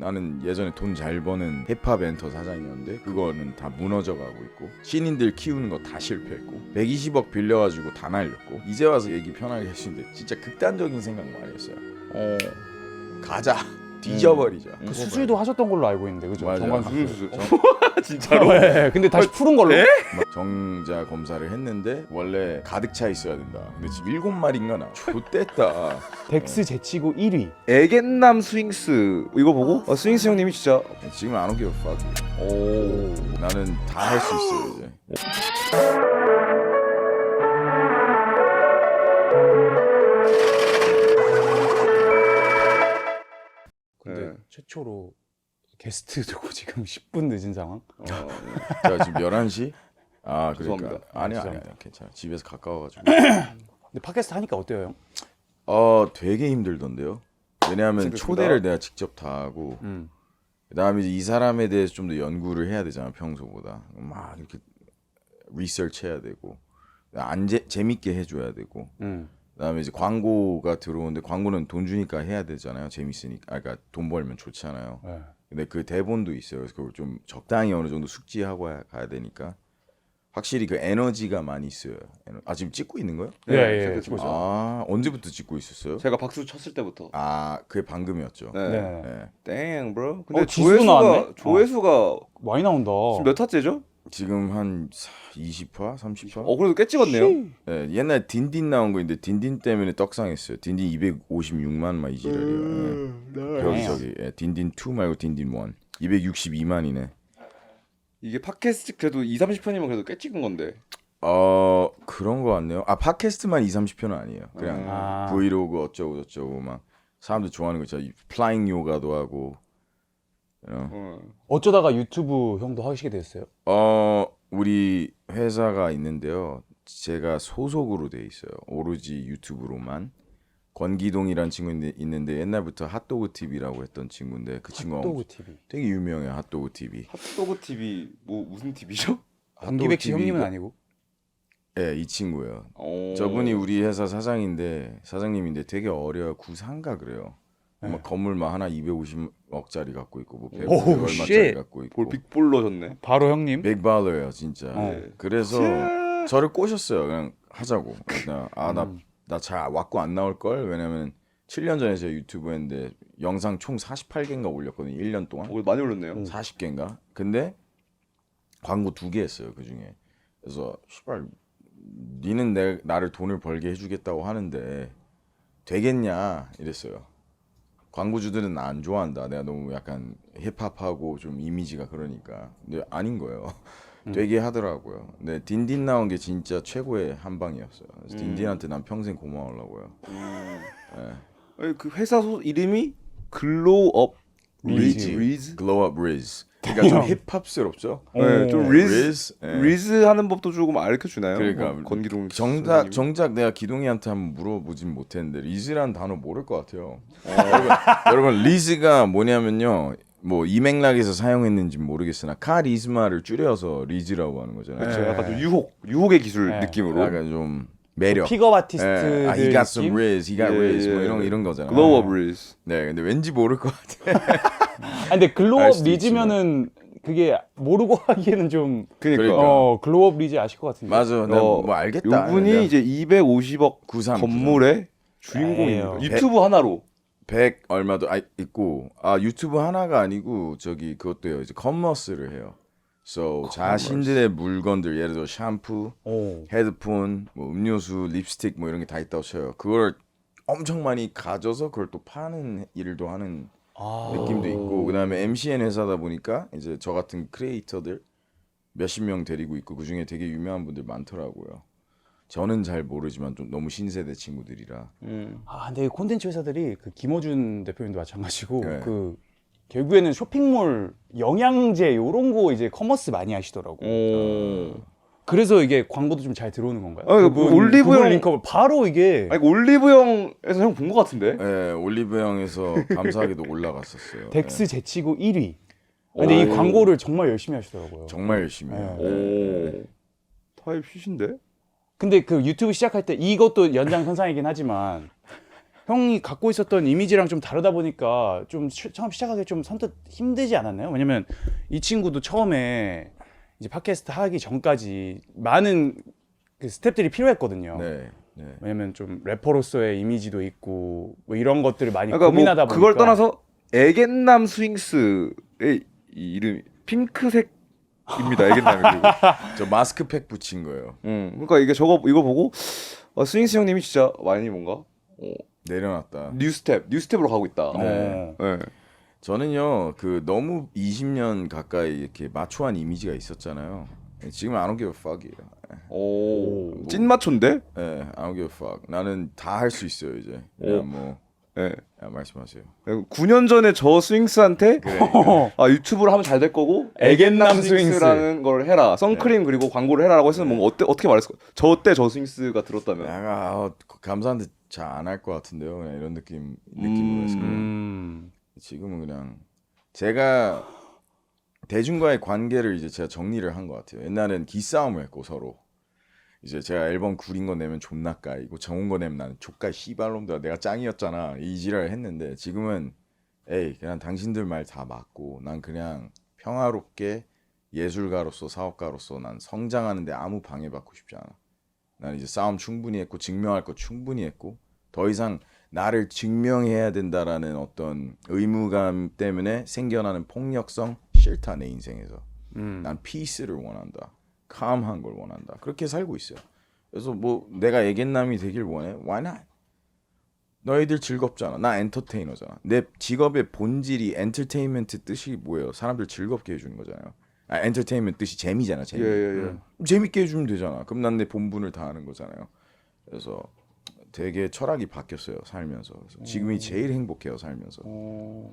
나는 예전에 돈 잘 버는 힙합 엔터 사장이었는데 그거는 다 무너져가고 있고 신인들 키우는 거 다 실패했고 120억 빌려가지고 다 날렸고 이제 와서 얘기 편하게 할 수 있는데 진짜 극단적인 생각 많이 했어요. 가자 뒤져버리자. 그 수술도 하셨던 걸로 알고 있는데 그죠? 맞아. 정관 수술. 수술. 진짜로? 네, 근데 다시 푸른 걸로. 막 정자 검사를 했는데 원래 가득 차 있어야 된다. 근데 지금 7마리인가 나. 좆됐다. 덱스 제치고 1위. 애견남 스윙스 이거 보고 스윙스 형님이 진짜 지금 안 오기로 fuck. 오. 나는 다 할 수 있어요 이제. 근데 네. 최초로 게스트 두고 지금 10분 늦은 상황? 제가 지금 11시? 아 그러니까 죄송합니다. 아니야 죄송합니다. 괜찮아. 집에서 가까워가지고. 근데 팟캐스트 하니까 어때요, 형? 되게 힘들던데요. 왜냐하면 진짜 초대를 내가 직접 다 하고 그다음에 이제 이 사람에 대해서 좀 더 연구를 해야 되잖아 평소보다. 막 이렇게 리서치해야 되고 재밌게 해줘야 되고 그다음에 이제 광고가 들어오는데 광고는 돈 주니까 해야 되잖아요. 재밌으니까. 아, 그러니까 돈 벌면 좋잖아요. 네. 근데 그 대본도 있어요. 그래서 그걸 좀 적당히 어느 정도 숙지하고 가야 되니까 확실히 그 에너지가 많이 있어요. 아 지금 찍고 있는 거예요? 예. 찍고 있어요. 아 언제부터 찍고 있었어요? 제가 박수 쳤을 때부터. 아 그게 방금이었죠. 네. 네. 네. 땡, 브로. 근데 지수도 나왔네? 조회수가 많이 나온다. 지금 몇 화째죠? 지금 한 20화, 30화. 그래도 꽤 찍었네요. 네, 옛날 딘딘 나온 거인데 딘딘 때문에 떡상했어요. 딘딘 256만 막 이 지랄이에요. 여기저기 딘딘 2 말고 딘딘 1 262만이네. 이게 팟캐스트 그래도 2, 30편이면 그래도 꽤 찍은 건데. 그런 거 같네요. 아 팟캐스트만 2, 30편은 아니에요. 그냥 브이로그 어쩌고 저쩌고 막 사람들 좋아하는 거 있잖아. 플라잉 요가도 하고. 어쩌다가 유튜브 형도 하시게 됐어요? 우리 회사가 있는데요. 제가 소속으로 돼 있어요. 오로지 유튜브로만. 권기동이란 친구 있는데 옛날부터 핫도그 TV라고 했던 친구인데 그 친구가 핫도그 TV. 되게 유명해요. 핫도그 TV. 핫도그 TV 뭐 무슨 TV죠? 권기백 씨 형님은 아니고? 네, 이 친구예요. 저분이 우리 회사 사장님인데 되게 어려요. 구상가 그래요. 막 건물 막 하나 250억짜리 갖고 있고 뭐 100얼마짜리 갖고 있고. 빅볼러셨네. 바로 형님? 빅발러예요, 진짜. 네. 그래서 저를 꼬셨어요. 그냥 하자고. 나 잘 왔고 안 나올 걸. 왜냐면 7년 전에 제가 유튜브 했는데 영상 총 48개인가 올렸거든요. 1년 동안. 많이 올렸네요. 40개인가. 근데 광고 2개 했어요, 그중에. 그래서 씨발 니는 나를 돈을 벌게 해주겠다고 하는데 되겠냐 이랬어요. 광고주들은 나 안 좋아한다. 내가 너무 약간 힙합하고 좀 이미지가 그러니까. 근데 아닌 거예요. 되게 하더라고요. 근데 딘딘 나온 게 진짜 최고의 한 방이었어요. 그래서 딘딘한테 난 평생 고마우려고요. 아니, 그 회사 이름이 글로업 리즈. 글로업 리즈. 그러니까 좀 힙합스럽죠? 네, 좀 리즈. 리즈 하는 법도 조금 알려 주나요? 그러니까 뭐, 권기동 정작 내가 기동이한테 한번 물어보진 못했는데 리즈라는 단어 모를 것 같아요. 여러분 리즈가 뭐냐면요. 뭐 이 맥락에서 사용했는지 모르겠으나 카리스마를 줄여서 리즈라고 하는 거잖아요. 그렇죠. 약간 좀 유혹의 기술 네. 느낌으로. 약간 좀 매력. 픽업 아티스트들 he got some 느낌? riz, he got riz, 뭐 예. 이런 거잖아. 글로업 리즈. 네, 근데 왠지 모를 것 같아. 근데 알 글로업 수도 리즈면은 그게 모르고 하기에는 좀 그러니까. 글로업 리즈 아실 것 같은데. 맞아, 뭐 알겠다. 요분이 이제 250억 93, 건물의 주인공입니다. 에휴. 유튜브 하나로. 100 얼마도 있고 유튜브 하나가 아니고 저기 그것도요. 이제 커머스를 해요. So 자신들의 물건들 예를 들어 샴푸, 헤드폰, 뭐 음료수, 립스틱 뭐 이런 게 다 있다고 쳐요. 그걸 엄청 많이 가져서 그걸 또 파는 일도 하는 느낌도 있고 그다음에 MCN 회사다 보니까 이제 저 같은 크리에이터들 몇십 명 데리고 있고 그중에 되게 유명한 분들 많더라고요. 저는 잘 모르지만 좀 너무 신세대 친구들이라. 근데 콘텐츠 회사들이 그 김어준 대표님도 마찬가지고 네. 그 결국에는 쇼핑몰 영양제 요런 거 이제 커머스 많이 하시더라고. 그래서 이게 광고도 좀 잘 들어오는 건가요? 올리브영 링크업을 바로 이게 아니 올리브영에서 형 본 것 같은데. 네, 올리브영에서 감사하게도 올라갔었어요. 덱스 네. 제치고 1위. 근데 이 광고를 정말 열심히 하시더라고요. 정말 열심히 해요. 오. 타입 슛인데? 근데 그 유튜브 시작할 때 이것도 연장선상이긴 하지만 형이 갖고 있었던 이미지랑 좀 다르다 보니까 좀 처음 시작하기 좀 선뜻 힘들지 않았나요? 왜냐면 이 친구도 처음에 이제 팟캐스트 하기 전까지 많은 그 스텝들이 필요했거든요. 네. 왜냐면 좀 래퍼로서의 이미지도 있고 뭐 이런 것들을 많이 그러니까 고민하다 뭐 보니까 그걸 떠나서 애견남 스윙스의 이 이름이 핑크색입니다. 애견남이 그리고. 저 마스크팩 붙인 거예요. 그러니까 이게 이거 보고 스윙스 형님이 진짜 많이 뭔가 내려놨다. 뉴스텝으로 가고 있다. 네. 네. 저는요 그 너무 20년 가까이 이렇게 마초한 이미지가 있었잖아요. 지금 I don't give a fuck이에요. 오, 찐마초인데? 예, I don't give a fuck. 나는 다 할 수 있어요 이제. 그냥 뭐 네. 말씀하세요. 9년 전에 저 스윙스한테 그래. 아 유튜브를 하면 잘 될 거고 애견남 스윙스라는 걸 해라. 선크림 그리고 광고를 해라라고 했으면 뭔가 어떻게 말했을 거야? 저 때 저 스윙스가 들었다면. 내가 감사한데 잘 안 할 것 같은데요. 그냥 이런 느낌으로 했을 거예요. 지금은 그냥 제가 대중과의 관계를 이제 제가 정리를 한 것 같아요. 옛날엔 기싸움을 했고 서로 이제 제가 앨범 구린 거 내면 존나 까이고 정온 거 내면 나는 족가 씨발놈들아 내가 짱이었잖아 이 지랄을 했는데 지금은 에이 그냥 당신들 말 다 맞고 난 그냥 평화롭게 예술가로서 사업가로서 난 성장하는데 아무 방해받고 싶지 않아. 난 이제 싸움 충분히 했고 증명할 거 충분히 했고 더 이상 나를 증명해야 된다라는 어떤 의무감 때문에 생겨나는 폭력성 싫다 내 인생에서. 난 피스를 원한다. 캄한 걸 원한다. 그렇게 살고 있어요. 그래서 뭐 내가 애견남이 되길 원해. Why not? 너희들 즐겁잖아. 나 엔터테이너잖아. 내 직업의 본질이 엔터테인먼트 뜻이 뭐예요? 사람들 즐겁게 해주는 거잖아요. 엔터테인먼트 뜻이 재미잖아. 재미. 예. 재밌게 해주면 되잖아. 그럼 난 내 본분을 다하는 거잖아요. 그래서 되게 철학이 바뀌었어요. 살면서. 그래서 지금이 제일 행복해요. 살면서.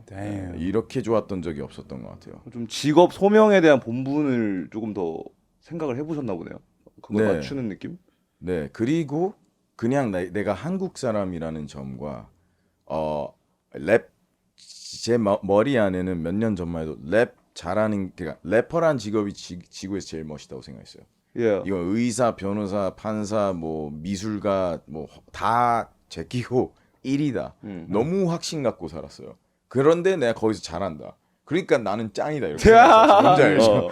네, 이렇게 좋았던 적이 없었던 것 같아요. 좀 직업 소명에 대한 본분을 조금 더 생각을 해보셨나 보네요. 그걸 네. 맞추는 느낌? 네. 그리고 그냥 내가 한국 사람이라는 점과 랩 제 머리 안에는 몇 년 전만 해도 랩 잘하는 그러니까 래퍼란 직업이 지구에서 제일 멋있다고 생각했어요. 예. 이건 의사, 변호사, 판사, 뭐 미술가 뭐 다 제끼고 1위다. 너무 확신 갖고 살았어요. 그런데 내가 거기서 잘한다. 그러니까 나는 짱이다 이렇게 생각했어요. 뭔지 알죠?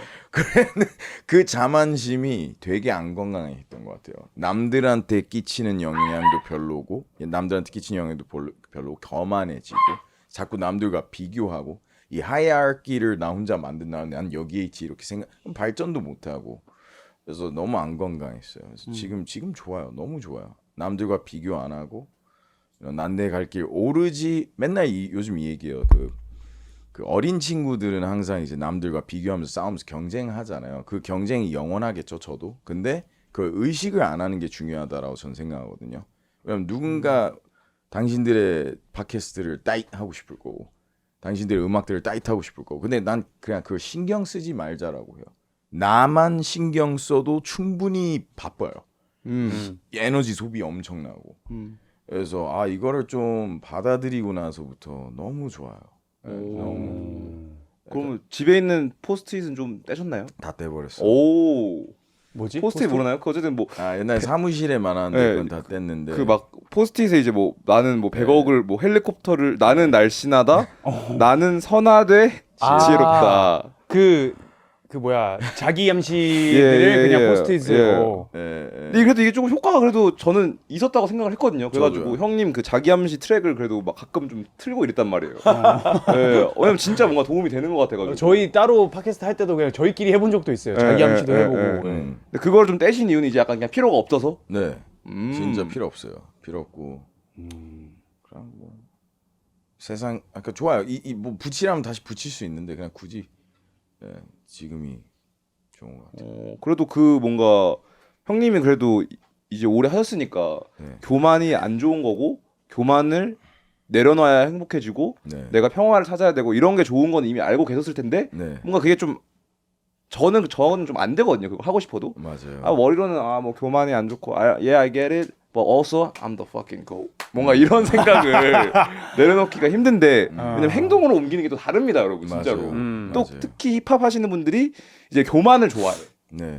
그 자만심이 되게 안 건강했던 것 같아요. 남들한테 끼치는 영향도 별로고 남들한테 끼치는 영향도 별로고 거만해지고 자꾸 남들과 비교하고 이 하이아르키를 나 혼자 만든 다음에 난 여기에 있지 이렇게 생각 발전도 못하고 그래서 너무 안 건강했어요. 그래서 지금 좋아요. 너무 좋아요. 남들과 비교 안 하고 난 내 갈 길 오르지 맨날 요즘 이 얘기해요. 그 어린 친구들은 항상 이제 남들과 비교하면서 싸우면서 경쟁하잖아요. 그 경쟁이 영원하겠죠, 저도. 근데 그 의식을 안 하는 게 중요하다라고 저는 생각하거든요. 왜냐면 누군가 당신들의 팟캐스트를 따잇 하고 싶을 거고 당신들의 음악들을 따잇 하고 싶을 거고 근데 난 그냥 그걸 신경 쓰지 말자라고 해요. 나만 신경 써도 충분히 바빠요. 에너지 소비 엄청나고. 그래서 이거를 좀 받아들이고 나서부터 너무 좋아요. 너무 그러면 집에 있는 포스트잇은 좀 떼셨나요? 다 떼버렸어. 오. 뭐지? 포스트잇 모르나요? 그 어쨌든 뭐 옛날 사무실에 많았는데 네, 그건 다 뗐는데. 그 막 포스트잇에 이제 뭐 나는 뭐 100억을 뭐 헬리콥터를 나는 날씬하다. 나는 선하되 지혜롭다. 그 뭐야 자기 암시들을 그냥 포스트잇으로. 근데 그래도 이게 조금 효과가 그래도 저는 있었다고 생각을 했거든요. 그래가지고 저도요. 형님 그 자기 암시 트랙을 그래도 막 가끔 좀 틀고 이랬단 말이에요. 왜냐면 진짜 뭔가 도움이 되는 것 같아가지고. 저희 따로 팟캐스트 할 때도 그냥 저희끼리 해본 적도 있어요. 자기 암시도 해보고. 근데 그걸 좀 떼신 이유는 이제 약간 그냥 필요가 없어서. 네, 진짜 필요 없어요. 필요 없고. 그냥 뭐 세상 아까 좋아요. 이 뭐 붙이라면 다시 붙일 수 있는데 그냥 굳이 지금이 좋은 것 같아요. 그래도 그 뭔가 형님이 그래도 이제 오래 하셨으니까 교만이 안 좋은 거고 교만을 내려놔야 행복해지고 내가 평화를 찾아야 되고 이런 게 좋은 건 이미 알고 계셨을 텐데 뭔가 그게 좀 저는 좀 안 되거든요. 그거 하고 싶어도. 맞아요. 머리로는 뭐 교만이 안 좋고 yeah I get it but also I'm the fucking goat. 뭔가 이런 생각을 내려놓기가 힘든데 왜냐면 행동으로 옮기는 게 또 다릅니다, 여러분. 진짜로. 또 맞아요. 특히 힙합 하시는 분들이 이제 교만을 좋아해요.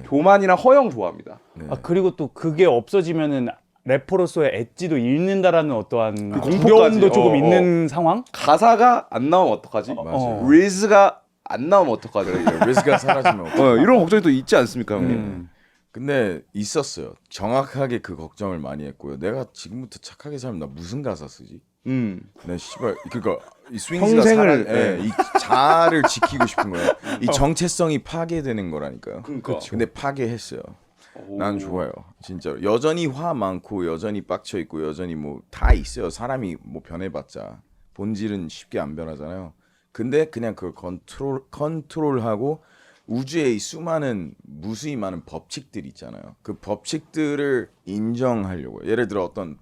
교만이랑 허영 좋아합니다. 그리고 또 그게 없어지면은 래퍼로서의 엣지도 잃는다라는 어떠한 공포까지. 두려움도 조금 있는 상황? 가사가 안 나오면 어떡하지? 맞아요. 리즈가 안 나오면 어떡하지? 리스크가 사라지면 어떡해. 이런 걱정이 또 있지 않습니까, 형님? 근데 있었어요. 정확하게 그 걱정을 많이 했고요. 내가 지금부터 착하게 살면 나 무슨 가사 쓰지? 내 씨발 그러니까 이 스윙스가 평생을, 이 자아를 지키고 싶은 거예요. 이 정체성이 파괴되는 거라니까요. 그러니까. 근데 파괴했어요. 난 좋아요. 진짜로. 여전히 화 많고 여전히 빡쳐 있고 여전히 뭐 다 있어요. 사람이 뭐 변해봤자 본질은 쉽게 안 변하잖아요. 근데 그냥 그걸 컨트롤하고 우주에 이 수많은 무수히 많은 법칙들이 있잖아요. 그 법칙들을 인정하려고. 예를 들어 어떤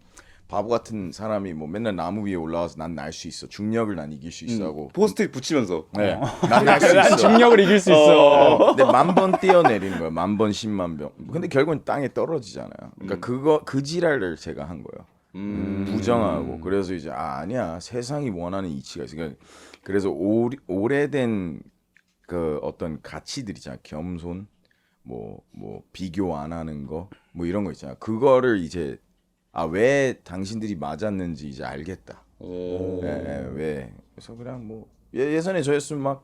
바보 같은 사람이 뭐 맨날 나무 위에 올라와서 난 날 수 있어. 중력을 난 이길 수 있어 하고. 포스트잇 붙이면서. 네. 난 날 수 난 있어. 중력을 이길 수 있어. 근데 10,000번 뛰어내리는 거예요. 10,000번, 10만 번. 근데 결국은 땅에 떨어지잖아요. 그러니까 그 지랄을 제가 한 거예요. 부정하고. 그래서 이제 아니야. 세상이 원하는 이치가 있어. 그래서 오래된 그 어떤 가치들 있잖아. 겸손, 뭐 비교 안 하는 거, 뭐 이런 거 있잖아. 그거를 이제 왜 당신들이 맞았는지 이제 알겠다. 왜? 그래서 그냥 뭐 예전에 저였으면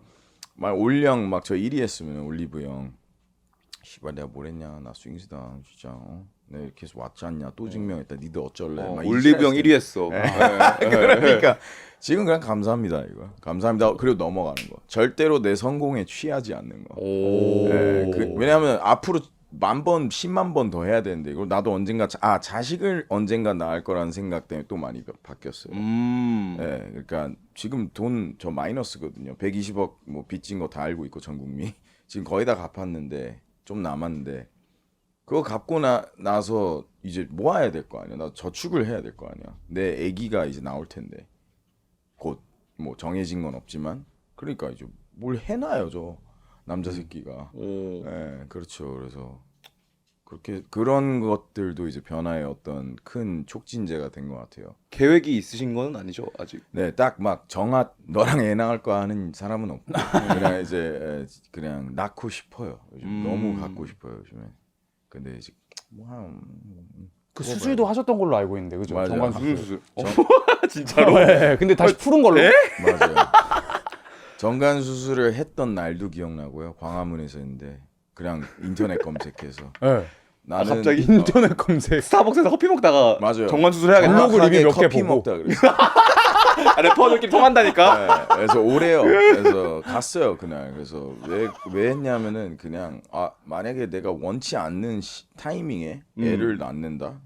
막 올령 막 저 1위 했으면 올리브 형 씨발 내가 뭘 했냐 나 스윙스다 진짜 내가 이렇게 해서 왔지 않냐 또 증명했다 니들 어쩔래 막 올리브 형 1위 했어. 그러니까 지금 그냥 감사합니다 이거 감사합니다 그리고 넘어가는 거 절대로 내 성공에 취하지 않는 거 왜냐하면 앞으로 10,000번 10만 번 더 해야 되는데 이걸 나도 언젠가 자식을 언젠가 낳을 거라는 생각 때문에 또 많이 바뀌었어요. 그러니까 지금 돈 저 마이너스거든요. 120억 뭐 빚진 거 다 알고 있고 전 국민 지금 거의 다 갚았는데 좀 남았는데 그거 갚고 나서 이제 모아야 될 거 아니야. 나 저축을 해야 될 거 아니야. 내 아기가 이제 나올 텐데 곧 뭐 정해진 건 없지만 그러니까 이제 뭘 해놔요 저. 남자 새끼가. 그렇죠. 그래서 그렇게 그런 것들도 이제 변화의 어떤 큰 촉진제가 된 것 같아요. 계획이 있으신 건 아니죠 아직? 네, 딱 막 너랑 애 낳을 거 하는 사람은 없고 그냥 이제 그냥 낳고 싶어요. 요즘 너무 갖고 싶어요 요즘에. 근데 이제 그 수술도 하셨던 걸로 알고 있는데 그죠? 맞아요. 정관 수술. 수술. 진짜로? 네, 근데 다시 푸른 걸로. 맞아요. 정관 수술을 했던 날도 기억나고요. 광화문에서 했는데 그냥 인터넷 검색해서 네. 나는 갑자기 인터넷 검색. 스타벅스에서 커피 먹다가 맞아요. 정관 수술해야겠다. 블로그 리뷰 몇개 커피 보고. 먹다 그랬어. 래퍼들끼리 통한다니까. 네, 그래서 오래요. 그래서 갔어요 그날. 그래서 왜 했냐면은 그냥 만약에 내가 원치 않는 타이밍에 애를 낳는다.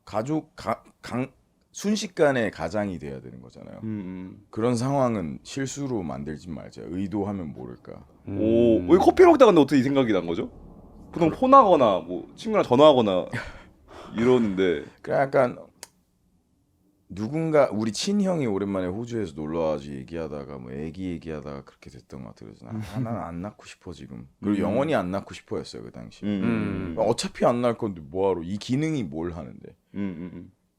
가족 순식간에 가장이 돼야 되는 거잖아요. 그런 상황은 실수로 만들지 말자. 의도하면 모를까. 왜 커피 먹다가 근데 어떻게 이 생각이 난 거죠? 보통 폰하거나 뭐 친구랑 전화하거나 이러는데 그냥 약간 누군가 우리 친형이 오랜만에 호주에서 놀러 와서 얘기하다가 뭐 애기 얘기하다가 그렇게 됐던 것 같아요. 그래서 나는 안 낳고 싶어 지금. 그리고 영원히 안 낳고 싶어였어요 그 당시. 어차피 안 낳을 건데 뭐하러 이 기능이 뭘 하는데.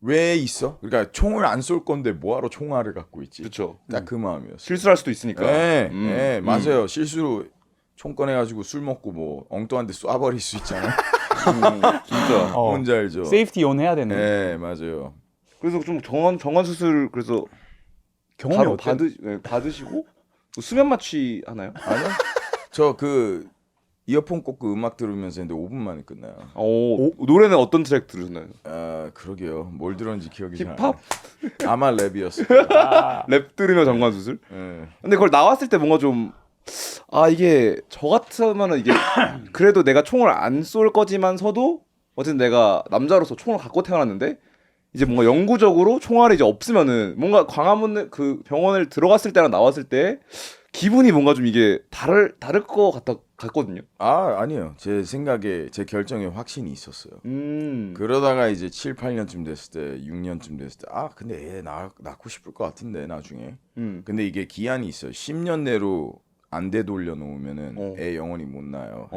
왜 있어? 그러니까 총을 안 쏠 건데 뭐하러 총알을 갖고 있지? 그렇죠. 딱 그 마음이었어. 실수할 수도 있으니까. 네, 맞아요. 실수로 총 꺼내가지고 술 먹고 뭐 엉뚱한 데 쏴버릴 수 있잖아. 진짜. 뭔지 알죠? 세이프티 온 해야 되는. 네, 맞아요. 그래서 좀 정관 수술 그래서 경험이 바로 받으시고 뭐 수면 마취 하나요? 아니요. 저 그 이어폰 꽂고 음악 들으면서 했는데 5분 만에 끝나요. 노래는 어떤 트랙 들으셨나요? 그러게요. 뭘 들었는지 기억이 잘 안 힙합? 나요. 아마 랩이었어요. 랩 들으며 정관 수술? 네. 근데 그걸 나왔을 때 뭔가 좀 이게 저 같으면은 이게 그래도 내가 총을 안 쏠 거지만서도 어쨌든 내가 남자로서 총을 갖고 태어났는데 이제 뭔가 영구적으로 총알이 이제 없으면은 뭔가 광화문 그 병원을 들어갔을 때랑 나왔을 때 기분이 뭔가 좀 이게 다를 것 같거든요. 아니에요. 제 생각에 제 결정에 확신이 있었어요. 그러다가 이제 7, 8년쯤 됐을 때 6년쯤 됐을 때 근데 애 낳고 싶을 것 같은데 나중에. 근데 이게 기한이 있어요. 10년 내로 안 되돌려 놓으면은 애 영원히 못 낳아요.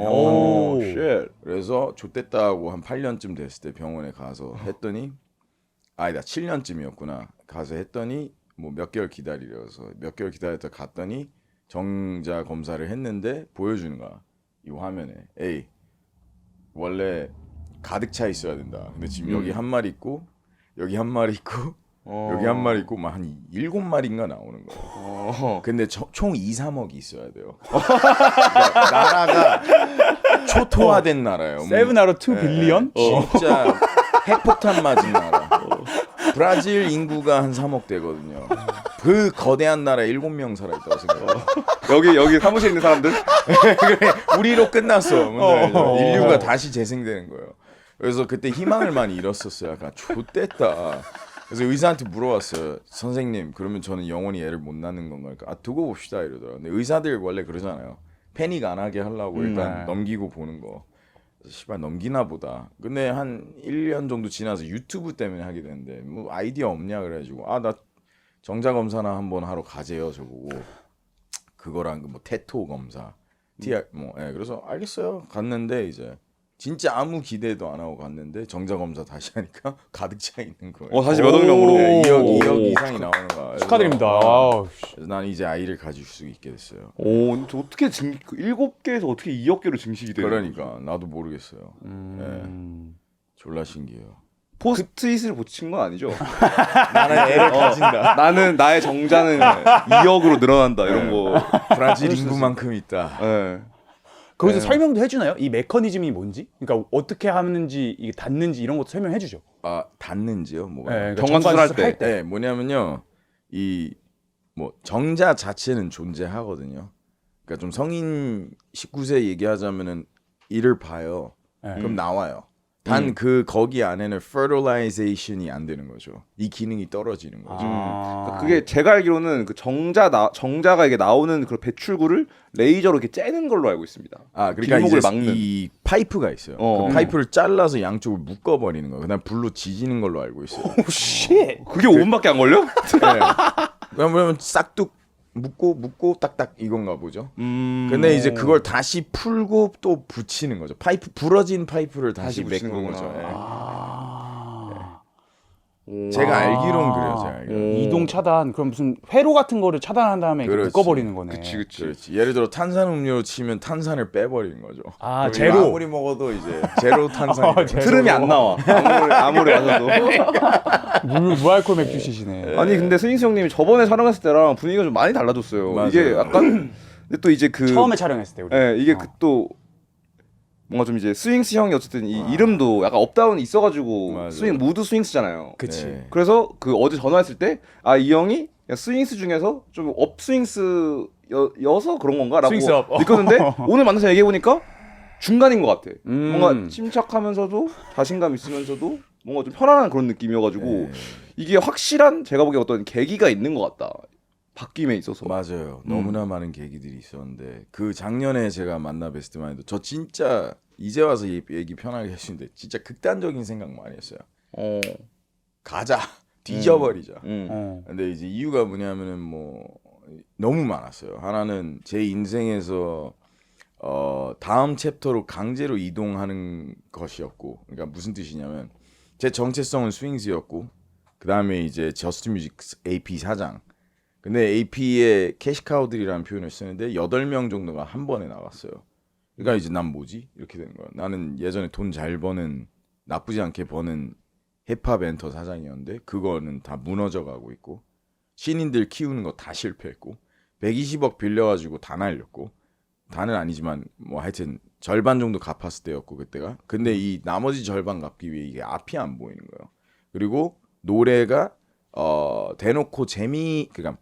그래서 좆됐다 하고 한 8년쯤 됐을 때 병원에 가서 했더니 아니다 7년쯤이었구나. 가서 했더니 뭐 몇 개월 기다리려서 몇 개월 기다렸다 갔더니 정자 검사를 했는데 보여주는 거야. 이 화면에. 에이 원래 가득 차 있어야 된다. 근데 지금 여기 한 마리 있고 여기 한 마리 있고 여기 한 마리 있고 막 한 7마리인가 나오는 거예요. 근데 총 2, 3억이 있어야 돼요. 그러니까 나라가 초토화된 나라예요. 7 out of 2 빌리언? 진짜 핵폭탄 맞은 나라. 브라질 인구가 한 3억 되거든요. 그 거대한 나라에 7명 살아있다고 생각해요. 여기 사무실에 있는 사람들? 그래, 우리로 끝났어. 인류가 다시 재생되는 거예요. 그래서 그때 희망을 많이 잃었었어요. 약간 좆됐다. 그래서 의사한테 물어봤어요. 선생님, 그러면 저는 영원히 애를 못 낳는 건가요? 아, 두고 봅시다 이러더라고요. 근데 의사들 원래 그러잖아요. 패닉 안 하게 하려고 일단 넘기고 보는 거. 씨발 넘기나 보다. 근데 한 1년 정도 지나서 유튜브 때문에 하게 되는데 뭐 아이디어 없냐 그래가지고 아 나 정자 검사나 한번 하러 가재요 저보고. 그거랑 뭐 테토 검사, 그래서 알겠어요. 갔는데 이제 진짜 아무 기대도 안 하고 갔는데 정자 검사 다시 하니까 가득 차 있는 거예요. 다시 몇 억 명으로. 네, 2억 이상이 나오는 거야. 축하드립니다. 그래서 난 이제 아이를 가질 수 있게 됐어요. 저 어떻게 7개에서 어떻게 2억 개로 증식이 돼요? 그러니까 나도 모르겠어요. 네, 졸라 신기해요. 포스트잇을 붙인 건 아니죠? 나는 애를 가진다. 나는 나의 정자는 2억으로 늘어난다 이런 거. 브라질 인구만큼 있다. 네. 거기서 설명도 해주나요? 이 메커니즘이 뭔지? 그러니까 어떻게 하는지 이게 닿는지 이런 것도 설명해주죠. 아 닿는지요? 뭐가? 네, 정관수술 할 때. 네, 뭐냐면요. 이 뭐 정자 자체는 존재하거든요. 그러니까 좀 성인 19세 얘기하자면은 이를 봐요. 그럼 나와요. 단 그 거기 안에는 fertilization이 안 되는 거죠. 이 기능이 떨어지는 거죠. 그러니까 그게 제가 알기로는 그 정자가 이게 나오는 그 배출구를 레이저로 이렇게 째는 걸로 알고 있습니다. 아, 그러니까 길목을 이제 막는. 이 파이프가 있어요. 그 파이프를 잘라서 양쪽을 묶어 버리는 거예요. 그다음 불로 지지는 걸로 알고 있어요. 오 씨. 그게 5분밖에 안 걸려? 네. 그러면 싹둑 묶고 딱딱 이건가 보죠. 근데 이제 그걸 다시 풀고 또 붙이는 거죠. 부러진 파이프를 다시 붙이는 메꾸는 거구나. 거죠. 네. 제가 알기로는 그래요. 제가 알기로는. 이동 차단. 그럼 무슨 회로 같은 거를 차단한 다음에 이렇게 그렇지. 묶어버리는 거네. 그렇지. 예를 들어 탄산 음료 치면 탄산을 빼버리는 거죠. 아, 그럼 제로. 이거 아무리 먹어도 이제 제로 탄산이 제로. 트름이 안 나와. 아무리 마셔도. 무알콜 맥주시시네. 아니 근데 스윙스 형님이 저번에 촬영했을 때랑 분위기가 좀 많이 달라졌어요. 맞아요. 이게 약간 근데 또 이제 그 처음에 촬영했을 때 우리. 이게 그 또 뭔가 좀 이제 스윙스 형이 어쨌든 이 이름도 약간 업다운이 있어가지고 맞아요. 스윙 무드 스윙스잖아요. 그치. 네. 그래서 그 어제 전화했을 때 이 형이 그냥 스윙스 중에서 좀 업스윙스 여서 그런 건가라고 스윙스 업. 느꼈는데 오늘 만나서 얘기해 보니까 중간인 것 같아. 음. 뭔가 침착하면서도 자신감 있으면서도 뭔가 좀 편안한 그런 느낌이어가지고 네. 이게 확실한 제가 보기에 어떤 계기가 있는 것 같다. 바뀜에 있어서. 맞아요. 너무나 많은 계기들이 있었는데 그 작년에 제가 만나 뵀을 때만 해도 저 진짜 이제 와서 얘기 편하게 하시는데 진짜 극단적인 생각 많이 했어요. 가자. 뒤져버리자. 근데 이제 이유가 뭐냐면은 뭐 너무 많았어요. 하나는 제 인생에서 다음 챕터로 강제로 이동하는 것이었고, 그러니까 무슨 뜻이냐면 제 정체성은 스윙스였고, 그 다음에 이제 저스트뮤직 AP 사장. 근데 AP에 캐시카우들이라는 표현을 쓰는데 8명 정도가 한 번에 나갔어요. 그러니까 이제 난 뭐지? 이렇게 되는 거야. 나는 예전에 돈 잘 버는 나쁘지 않게 버는 힙합 엔터 사장이었는데 그거는 다 무너져 가고 있고 신인들 키우는 거 다 실패했고 120억 빌려가지고 다 날렸고 다는 아니지만 뭐 하여튼 절반 정도 갚았을 때였고 그때가. 근데 이 나머지 절반 갚기 위해 이게 앞이 안 보이는 거예요. 그리고 노래가 대놓고 그러니까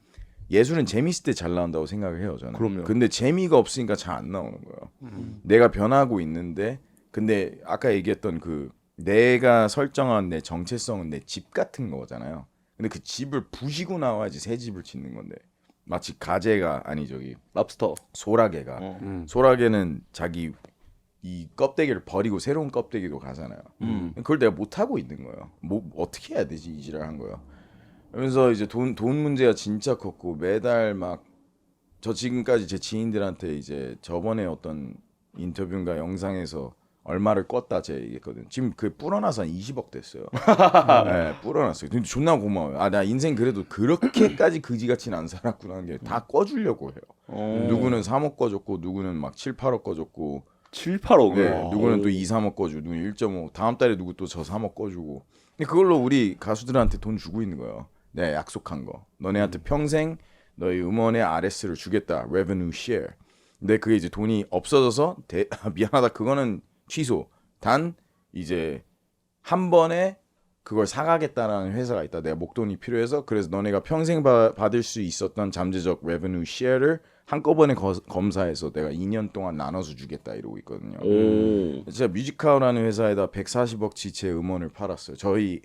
예술은 재밌을 때 잘 나온다고 생각을 해요 저는. 그럼요. 근데 재미가 없으니까 잘 안 나오는 거예요. 내가 변하고 있는데 근데 아까 얘기했던 그 내가 설정한 내 정체성은 내 집 같은 거잖아요. 근데 그 집을 부시고 나와야지 새 집을 짓는 건데 마치 가재가 아니 저기 랍스터. 소라게가 소라게는 자기 이 껍데기를 버리고 새로운 껍데기도 가잖아요. 그걸 내가 못 하고 있는 거예요. 뭐 어떻게 해야 되지 이 지랄 한 거예요. 그러면서 이제 돈 문제가 진짜 컸고 매달 막 저 지금까지 제 지인들한테 이제 저번에 어떤 인터뷰인가 영상에서 얼마를 껐다 제가 얘기했거든. 지금 그 불어나서 한 20억 됐어요. 네, 불어났어요. 근데 존나 고마워요. 나 인생 그래도 그렇게까지 그지같이는 안 살았구나 하는 게 다 꺼주려고 해요. 누구는 3억 꺼줬고 누구는 막 7, 8억 꺼줬고 7, 8억. 네, 누구는 또 2, 3억 꺼주고 누구는 1.5 다음 달에 누구 또 저 3억 꺼주고 근데 그걸로 우리 가수들한테 돈 주고 있는 거예요. 내가 약속한 거 너네한테 평생 너희 음원의 RS를 주겠다 revenue share. 근데 그게 이제 돈이 없어져서 미안하다 그거는 취소. 단 이제 한 번에 그걸 사가겠다라는 회사가 있다. 내가 목돈이 필요해서 그래서 너네가 평생 받을 수 있었던 잠재적 revenue share를 한꺼번에 검사해서 내가 2년 동안 나눠서 주겠다 이러고 있거든요. 제가 뮤직하우라는 회사에다 140억 지치의 음원을 팔았어요. 저희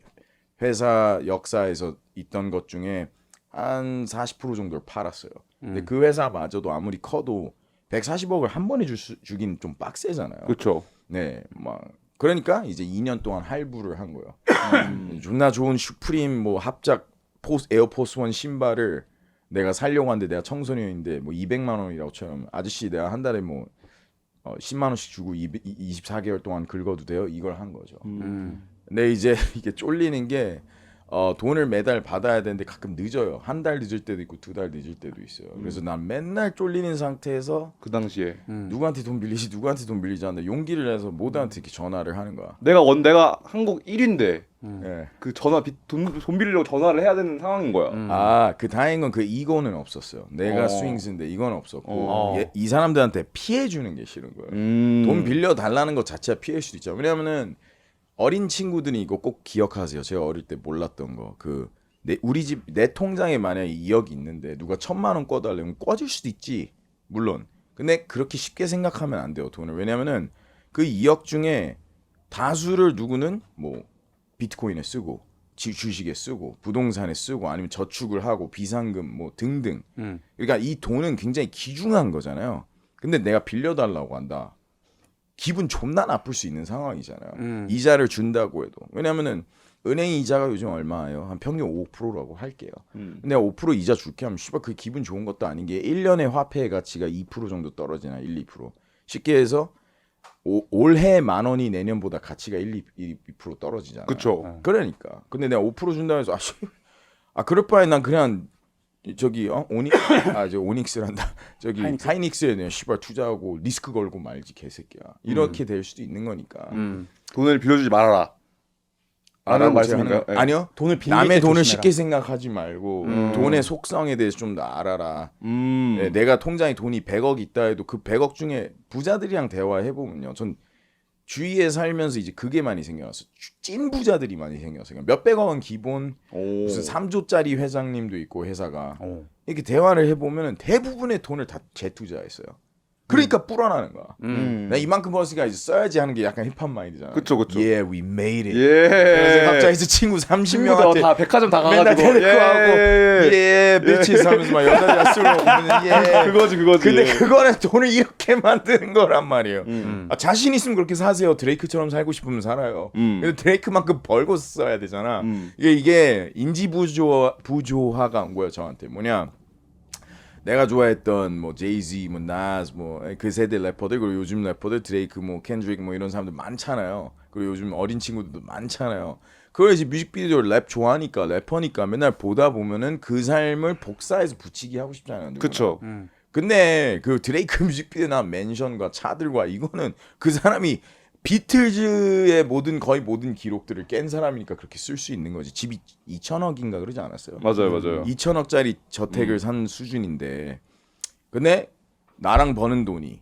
회사 역사에서 있던 것 중에 한 40% 정도를 팔았어요. 근데 그 회사마저도 아무리 커도 140억을 한 번에 주긴 좀 빡세잖아요. 그렇죠. 네, 막 그러니까 이제 2년 동안 할부를 한 거예요. 존나 좋은 슈프림 뭐 합작 에어포스 원 신발을 내가 살려고 하는데 내가 청소년인데 뭐 200만 원이라고 쳐요. 아저씨 내가 한 달에 뭐 10만 원씩 주고 24개월 동안 긁어도 돼요? 이걸 한 거죠. 근데 이제 이게 쫄리는 게 돈을 매달 받아야 되는데 가끔 늦어요. 한 달 늦을 때도 있고 2달 늦을 때도 있어요. 그래서 난 맨날 쫄리는 상태에서 그 당시에 누구한테 돈 빌리지 누구한테 돈 빌리지 않는데 용기를 내서 모두한테 이렇게 전화를 하는 거야. 내가 한국 1위인데 예. 그 돈 빌리려고 전화를 해야 되는 상황인 거야. 아, 그 다행인 건 그 이거는 없었어요. 내가 스윙스인데 이건 없었고 이 사람들한테 피해 주는 게 싫은 거예요. 돈 빌려 달라는 것 자체가 피해일 수도 있죠. 왜냐면은 어린 친구들이 이거 꼭 기억하세요. 제가 어릴 때 몰랐던 거. 우리 집 내 통장에 만약에 2억이 있는데 누가 1,000만 원 꿔달라면 꿔줄 수도 있지. 물론. 근데 그렇게 쉽게 생각하면 안 돼요. 돈을. 왜냐면은 그 2억 중에 다수를 누구는 뭐 비트코인에 쓰고 주식에 쓰고 부동산에 쓰고 아니면 저축을 하고 비상금 뭐 등등. 그러니까 이 돈은 굉장히 귀중한 거잖아요. 근데 내가 빌려달라고 한다. 기분 존나 나쁠 수 있는 상황이잖아요. 이자를 준다고 해도. 왜냐면은 은행 이자가 요즘 얼마예요? 한 평균 5%라고 할게요. 근데 5% 이자 줄게 하면 씨발 그 기분 좋은 것도 아닌 게 1년에 화폐의 가치가 2% 정도 떨어지나 1, 2%. 쉽게 해서 올해 10,000원이 내년보다 가치가 1, 2% 떨어지잖아요. 그렇죠. 그러니까. 근데 내가 5% 준다 해서 그럴 바에 난 그냥 저기 오닉스란다. 저기 하이닉스에 내가 씨발 투자하고 리스크 걸고 말지 개새끼야. 이렇게 될 수도 있는 거니까. 돈을 빌려주지 말아라. 라는 말씀인가요? 네. 아니요. 돈을 빌릴 남의 때 돈을 조심해라. 쉽게 생각하지 말고 돈의 속성에 대해서 좀 더 알아라. 네, 내가 통장에 돈이 100억 있다 해도 그 100억 중에 부자들이랑 대화해 보면요. 전 주위에 살면서 이제 그게 많이 생겨났어. 찐 부자들이 많이 생겼어요. 몇백억은 기본, 무슨 3조짜리 회장님도 있고 회사가 이렇게 대화를 해보면 대부분의 돈을 다 재투자했어요. 그러니까 불어나는 거야. 나 이만큼 벌었으니까 이제 써야지 하는 게 약간 힙합 마인드잖아. 그쵸. Yeah, we made it. 예. 그래서 갑자기 친구 30명한테 다 백화점 다 맨날 가가지고 데리고하고 예, bitches 하면서 막 여자들 술 먹으면 예. 그거지. 근데 그거는 돈을 이렇게 만드는 거란 말이에요. 자신 있으면 그렇게 사세요. 드레이크처럼 살고 싶으면 살아요. 근데 드레이크만큼 벌고 써야 되잖아. 이게 인지 부조화가 온 거예요. 저한테 뭐냐. 내가 좋아했던 뭐 제이지, 뭐 나스, 뭐 그 세대 래퍼들 그리고 요즘 래퍼들 드레이크, 뭐 켄드릭 뭐 이런 사람들 많잖아요. 그리고 요즘 어린 친구들도 많잖아요. 그걸 이제 뮤직비디오 랩 좋아하니까 래퍼니까 맨날 보다 보면은 그 삶을 복사해서 붙이기 하고 싶잖아요. 그렇죠. 근데 그 드레이크 뮤직비디오나 맨션과 차들과 이거는 그 사람이 비틀즈의 거의 모든 기록들을 깬 사람이니까 그렇게 쓸 수 있는 거지. 집이 2천억인가 그러지 않았어요? 맞아요. 2천억짜리 저택을 산 수준인데 근데 나랑 버는 돈이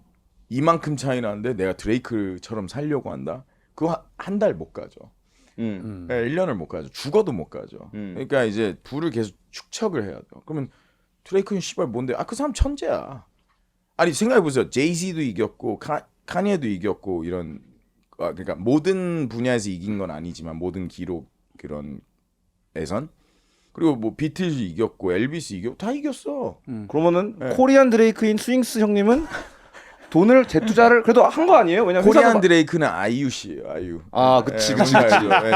이만큼 차이 나는데 내가 드레이크처럼 살려고 한다? 그거 한 달 못 가죠. 네, 1년을 못 가죠. 죽어도 못 가죠. 그러니까 이제 부를 계속 축적을 해야 돼요. 그러면 드레이크는 씨발 뭔데? 그 사람 천재야. 아니 생각해보세요. 제이지도 이겼고 카니에도 이겼고 이런 그러니까 모든 분야에서 이긴 건 아니지만 모든 기록 그런 에선 그리고 뭐 비틀즈 이겼고 엘비스 이겼고 다 이겼어. 그러면은 코리안 드레이크인 스윙스 형님은 돈을 재투자를 그래도 한 거 아니에요? 왜냐면 코리안 드레이크는 아이유 씨예요. 아이유. 아, 그치.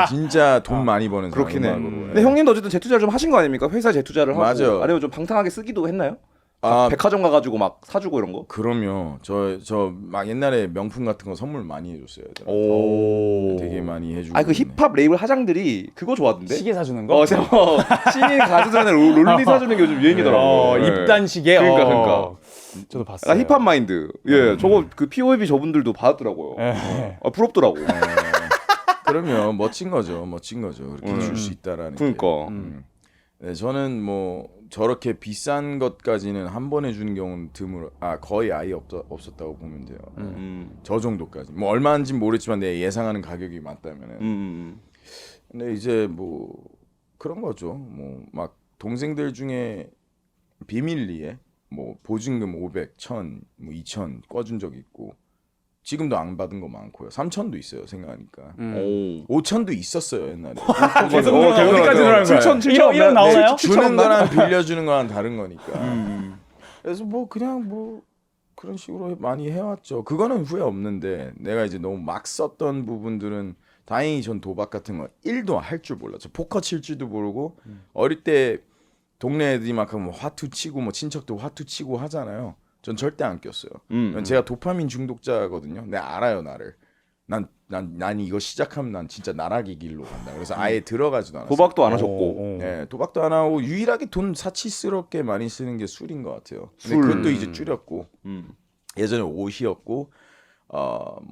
진짜 돈 많이 버는 사람. 그렇긴 해. 근데 형님도 어쨌든 재투자를 좀 하신 거 아닙니까? 회사 재투자를 하고 맞아. 아니면 좀 방탕하게 쓰기도 했나요? 백화점 가가지고 막 사주고 이런 거? 그럼요. 저 막 옛날에 명품 같은 거 선물 많이 해줬어요. 오. 되게 많이 해주고. 그 힙합 레이블 하장들이 그거 좋아하던데? 시계 사주는 거? 신인 가수들한테 롤리 사주는 게 요즘 유행이더라고. 입단 시계. 그러니까. 저도 봤어요. 힙합 마인드. 예, 저거 그 POV 저분들도 받았더라고요. 부럽더라고. 그러면 멋진 거죠. 그렇게 줄 수 있다라는 그러니까. 게. 네, 저는 뭐 저렇게 비싼 것까지는 한 번에 주는 경우는 드물어. 거의 아예 없었다고 보면 돼요. 저 정도까지. 뭐 얼마인지 모르겠지만 내 예상하는 가격이 맞다면은. 근데 이제 뭐 그런 거죠. 뭐 막 동생들 중에 비밀리에 뭐 보증금 500, 1000, 뭐 2000 꿔준 적 있고 지금도 안 받은 거 많고요. 3000도 있어요. 생각하니까. 5000도 있었어요 옛날에. 계속 늘어나 어디까지 늘어나는 거야? 7천 나오나요? 주는 거랑 빌려주는 거랑 다른 거니까. 그래서 뭐 그냥 뭐 그런 식으로 많이 해왔죠. 그거는 후회 없는데 내가 이제 너무 막 썼던 부분들은 다행히 전 도박 같은 거 1도 할 줄 몰랐죠. 포커 칠 줄도 모르고 어릴 때 동네 애들이 막 뭐 화투 치고 뭐 친척도 화투 치고 하잖아요. 전 절대 안 꼈어요. 제가 도파민 중독자거든요. 내가 알아요 나를. 난 이거 시작하면 난 진짜 나락의 길로 간다. 그래서 아예 들어가지도 않았어요. 도박도 안 하셨고. 네, 도박도 안 하고 유일하게 돈 사치스럽게 많이 쓰는 게 술인 것 같아요. 근데 그것도 이제 줄였고 예전에 옷이었고 뭐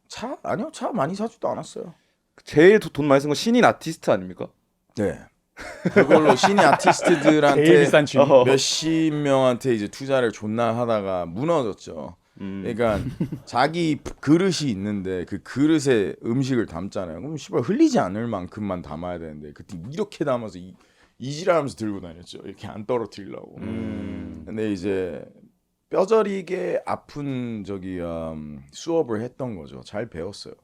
차 아니요 차 많이 사지도 않았어요. 제일 돈 많이 쓴 건 신인 아티스트 아닙니까? 네. 그걸로 신인 아티스트들한테 제일 비싼 취미. 몇십 명한테 이제 투자를 존나 하다가 무너졌죠. 그러니까 자기 그릇이 있는데 그 그릇에 음식을 담잖아요. 그럼 씨발 흘리지 않을 만큼만 담아야 되는데 그때 이렇게 담아서 이지랄하면서 들고 다녔죠. 이렇게 안 떨어뜨리려고. 근데 이제 뼈저리게 아픈 수업을 했던 거죠. 잘 배웠어요.